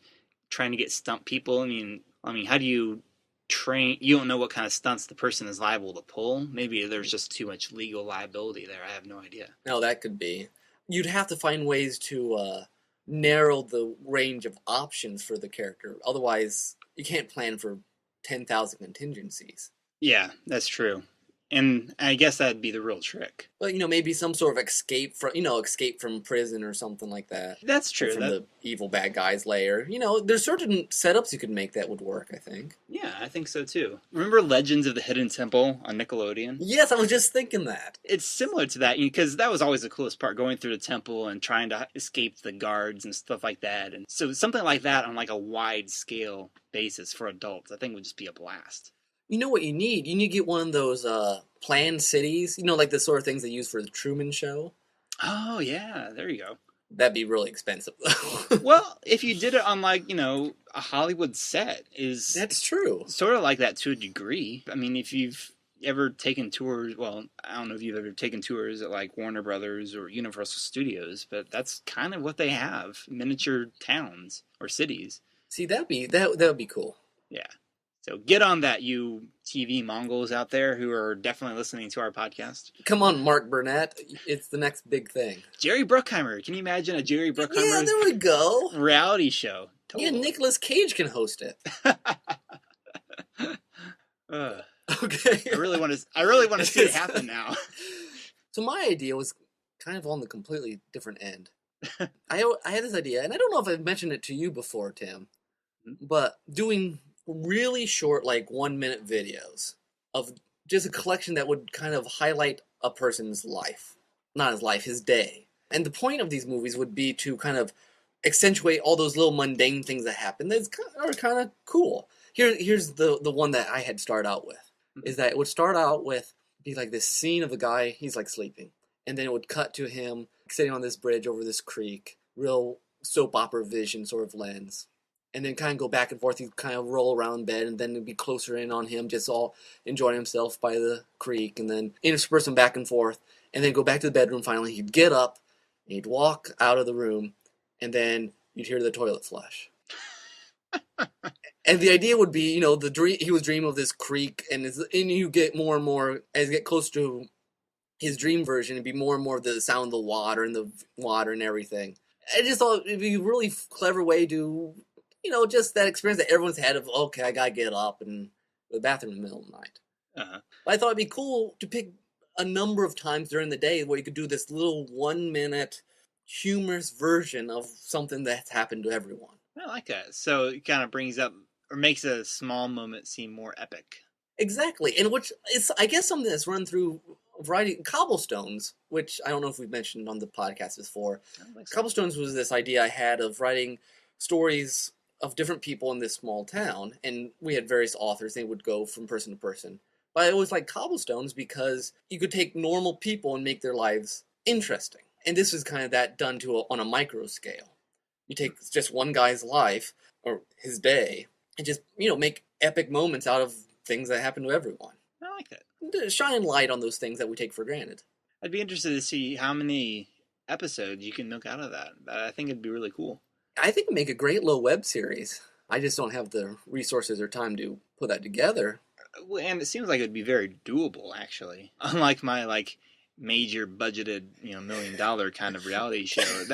trying to get stunt people. I mean, how do you train? You don't know what kind of stunts the person is liable to pull. Maybe there's just too much legal liability there. I have no idea. No, that could be. you'd have to find ways to narrow the range of options for the character. Otherwise, you can't plan for 10,000 contingencies. Yeah, that's true. And I guess that'd be the real trick. But maybe some sort of escape from prison or something like that. That's Or true. from the evil bad guy's lair. There's certain setups you could make that would work, I think. Yeah, I think so too. Remember Legends of the Hidden Temple on Nickelodeon? Yes, I was just thinking that. It's similar to that because that was always the coolest part, going through the temple and trying to escape the guards and stuff like that. And so something like that on like a wide scale basis for adults, I think would just be a blast. You know what you need? You need to get one of those planned cities. Like the sort of things they use for the Truman Show. Oh yeah, there you go. That'd be really expensive, though. Well, if you did it on like, a Hollywood set is That's true. sort of like that to a degree. I mean, if you've ever taken tours, well, I don't know if you've ever taken tours at like Warner Brothers or Universal Studios, but that's kind of what they have, miniature towns or cities. See, that would be cool. Yeah. So get on that, you TV Mongols out there who are definitely listening to our podcast. Come on, Mark Burnett. It's the next big thing. Jerry Bruckheimer. Can you imagine a Jerry Bruckheimer Yeah, there we go. reality show? Yeah, Nicolas Cage can host it. Okay. I really want to see it happen now. So my idea was kind of on the completely different end. I had this idea, and I don't know if I've mentioned it to you before, Tim, but doing really short, like 1-minute videos of just a collection that would kind of highlight a person's life. Not his life, his day. And the point of these movies would be to kind of accentuate all those little mundane things that happen that are kind of cool. Here's the one that I had started out with. Is that it would start out with, be like this scene of a guy, he's like sleeping. And then it would cut to him sitting on this bridge over this creek. Real soap opera vision sort of lens. And then kind of go back and forth. He'd kind of roll around in bed, and then it'd be closer in on him, just all enjoying himself by the creek, and then intersperse him back and forth, and then go back to the bedroom finally. He'd get up, and he'd walk out of the room, and then you'd hear the toilet flush. And the idea would be, he was dreaming of this creek, and you get more and more, as you get closer to his dream version, it'd be more and more of the sound of the water and everything. I just thought it'd be a really clever way to... just that experience that everyone's had of, okay, I gotta get up and go to the bathroom in the middle of the night. Uh-huh. But I thought it'd be cool to pick a number of times during the day where you could do this little 1-minute humorous version of something that's happened to everyone. I like that. So it kind of brings up, or makes a small moment seem more epic. Exactly. And which is, I guess, something that's run through a variety Cobblestones, which I don't know if we've mentioned on the podcast before. Cobblestones was this idea I had of writing stories of different people in this small town, and we had various authors. They would go from person to person. But I always liked Cobblestones because you could take normal people and make their lives interesting. And this is kind of that done on a micro scale. You take just one guy's life, or his day, and just, make epic moments out of things that happen to everyone. I like that. Shine light on those things that we take for granted. I'd be interested to see how many episodes you can milk out of that. I think it'd be really cool. I think it'd make a great little web series. I just don't have the resources or time to put that together. And it seems like it'd be very doable, actually. Unlike my, major budgeted, $1 million kind of reality show.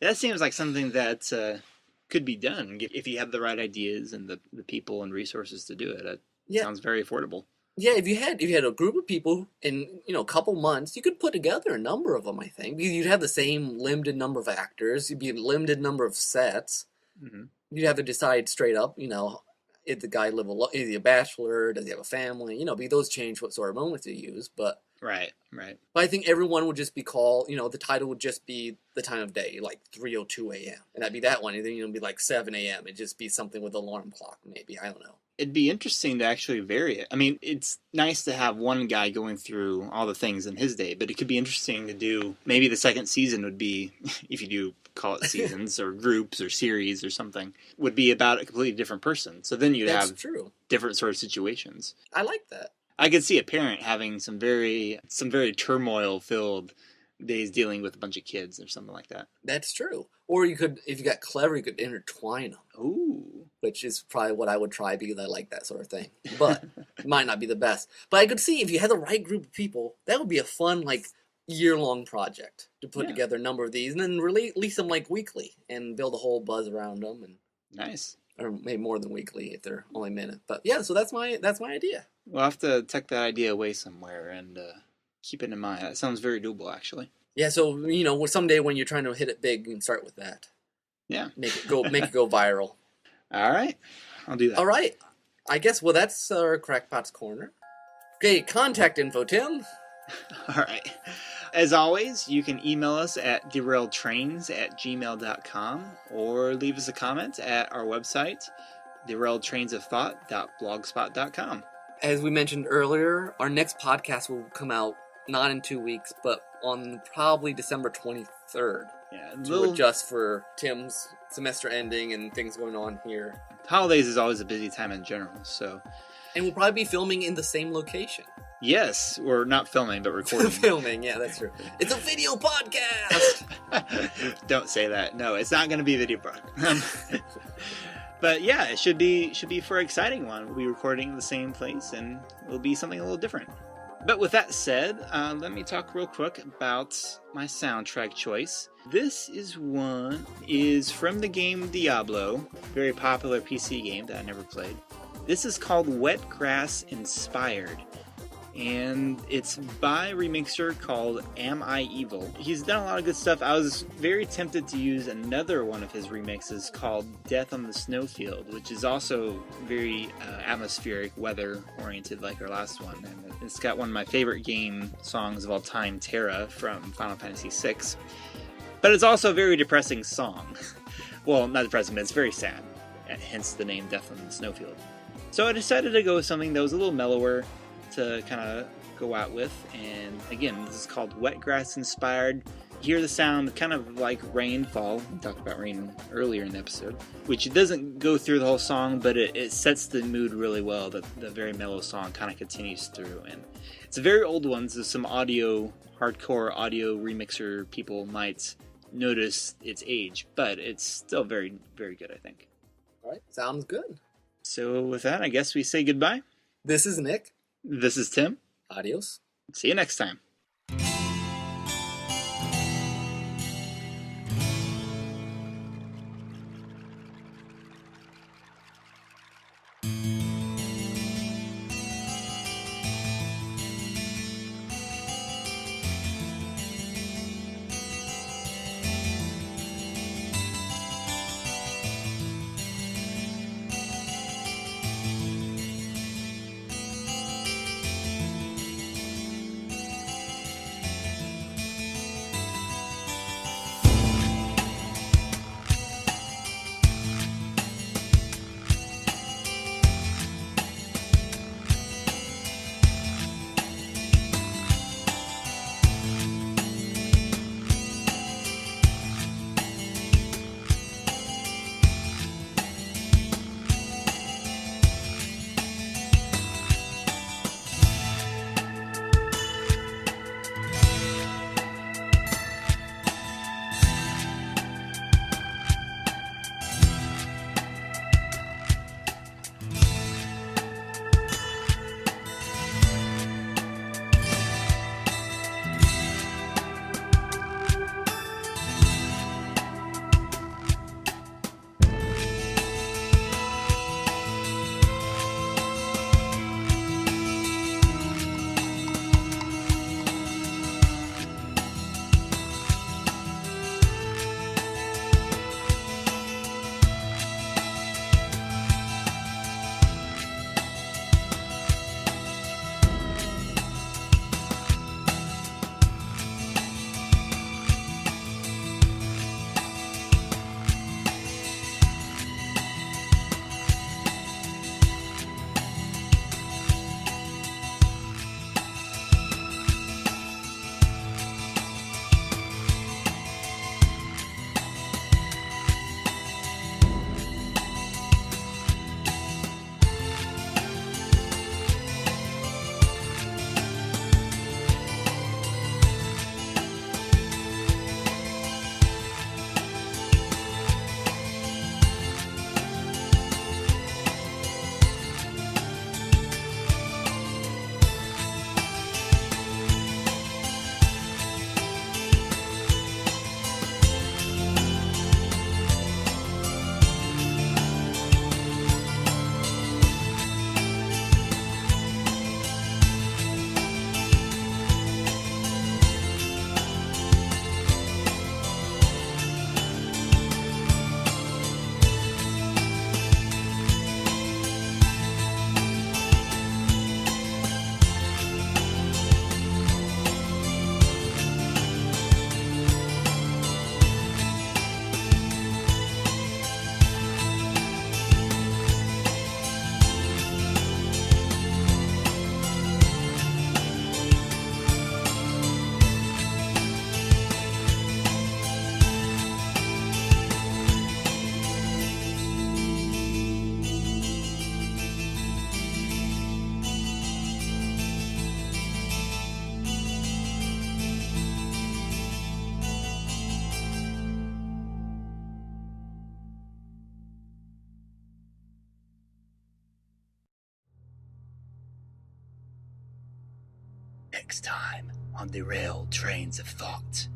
That seems like something that could be done if you have the right ideas and the people and resources to do it. It sounds very affordable. Yeah, if you had a group of people in, a couple months, you could put together a number of them, I think. You'd have the same limited number of actors. You'd be a limited number of sets. Mm-hmm. You'd have to decide straight up, if the guy is he a bachelor? Does he have a family? Those change what sort of moments you use, but... Right. But I think everyone would just be called, the title would just be the time of day, like 3:02 a.m. And that'd be that one. And then, it'd be like 7 a.m. It'd just be something with an alarm clock, maybe. I don't know. It'd be interesting to actually vary it. I mean, it's nice to have one guy going through all the things in his day, but it could be interesting to do, maybe the second season would be, if you do call it seasons or groups or series or something, would be about a completely different person. So then you'd have different sort of situations. I like that. I could see a parent having some very turmoil-filled days dealing with a bunch of kids or something like that. That's true. Or you could, if you got clever, you could intertwine them. Ooh. Which is probably what I would try because I like that sort of thing. But it might not be the best. But I could see if you had the right group of people, that would be a fun, year-long project to put Yeah. together a number of these and then release them like weekly and build a whole buzz around them, and Nice. or maybe more than weekly if they're only a minute. But yeah, so that's my idea. We'll have to tuck that idea away somewhere and keep it in mind. That sounds very doable, actually. Yeah, so someday when you're trying to hit it big, you can start with that. Yeah. Make it go viral. All right. I'll do that. All right. I guess that's our Crackpot's Corner. Okay, contact info, Tim. All right. As always, you can email us at derailedtrains@gmail.com or leave us a comment at our website, derailedtrainsofthought.blogspot.com. As we mentioned earlier, our next podcast will come out not in 2 weeks, but on probably December 23rd. Yeah, To adjust for Tim's semester ending and things going on here. holidays is always a busy time in general, so And we'll probably be filming in the same location. yes, we're not filming but recording. Filming, yeah, that's true. It's a video podcast! Don't say that. No, it's not going to be video broadcast. But yeah, it should be for an exciting one. We'll be recording in the same place, and it'll be something a little different. But with that said, let me talk real quick about my soundtrack choice. This is from the game Diablo, very popular PC game that I never played. This is called Wet Grass Inspired, and it's by a remixer called Am I Evil. He's done a lot of good stuff. I was very tempted to use another one of his remixes called Death on the Snowfield, which is also very atmospheric, weather-oriented like our last one. And it's got one of my favorite game songs of all time, Terra, from Final Fantasy VI. But it's also a very depressing song. Well, not depressing, but it's very sad. Hence the name Death on the Snowfield. So I decided to go with something that was a little mellower to kind of go out with, and again, this is called Wet Grass Inspired. You hear the sound kind of like rainfall. We talked about rain earlier in the episode, which it doesn't go through the whole song, but it sets the mood really well. The very mellow song kind of continues through, and it's a very old one, so some hardcore audio remixer people might notice its age, but it's still very, very good, I think. All right, sounds good. So with that, I guess we say goodbye. This is Nick. This is Tim. Adios. See you next time. Next time on Derailed Trains of Thought.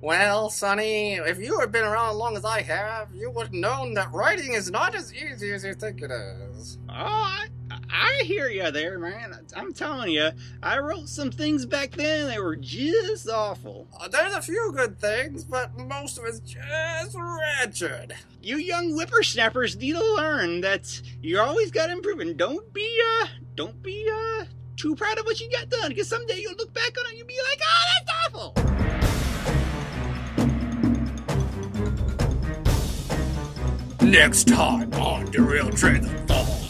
Well, Sonny, if you had been around as long as I have, you would have known that writing is not as easy as you think it is. Oh, I hear you there, man. I'm telling you, I wrote some things back then that were just awful. There's a few good things, but most of it's just wretched. You young whippersnappers need to learn that you always got to improve, and don't be too proud of what you got done, because someday you'll look back on it and you'll be like, oh, that's awful. Next time on Derailed Trains of Thought.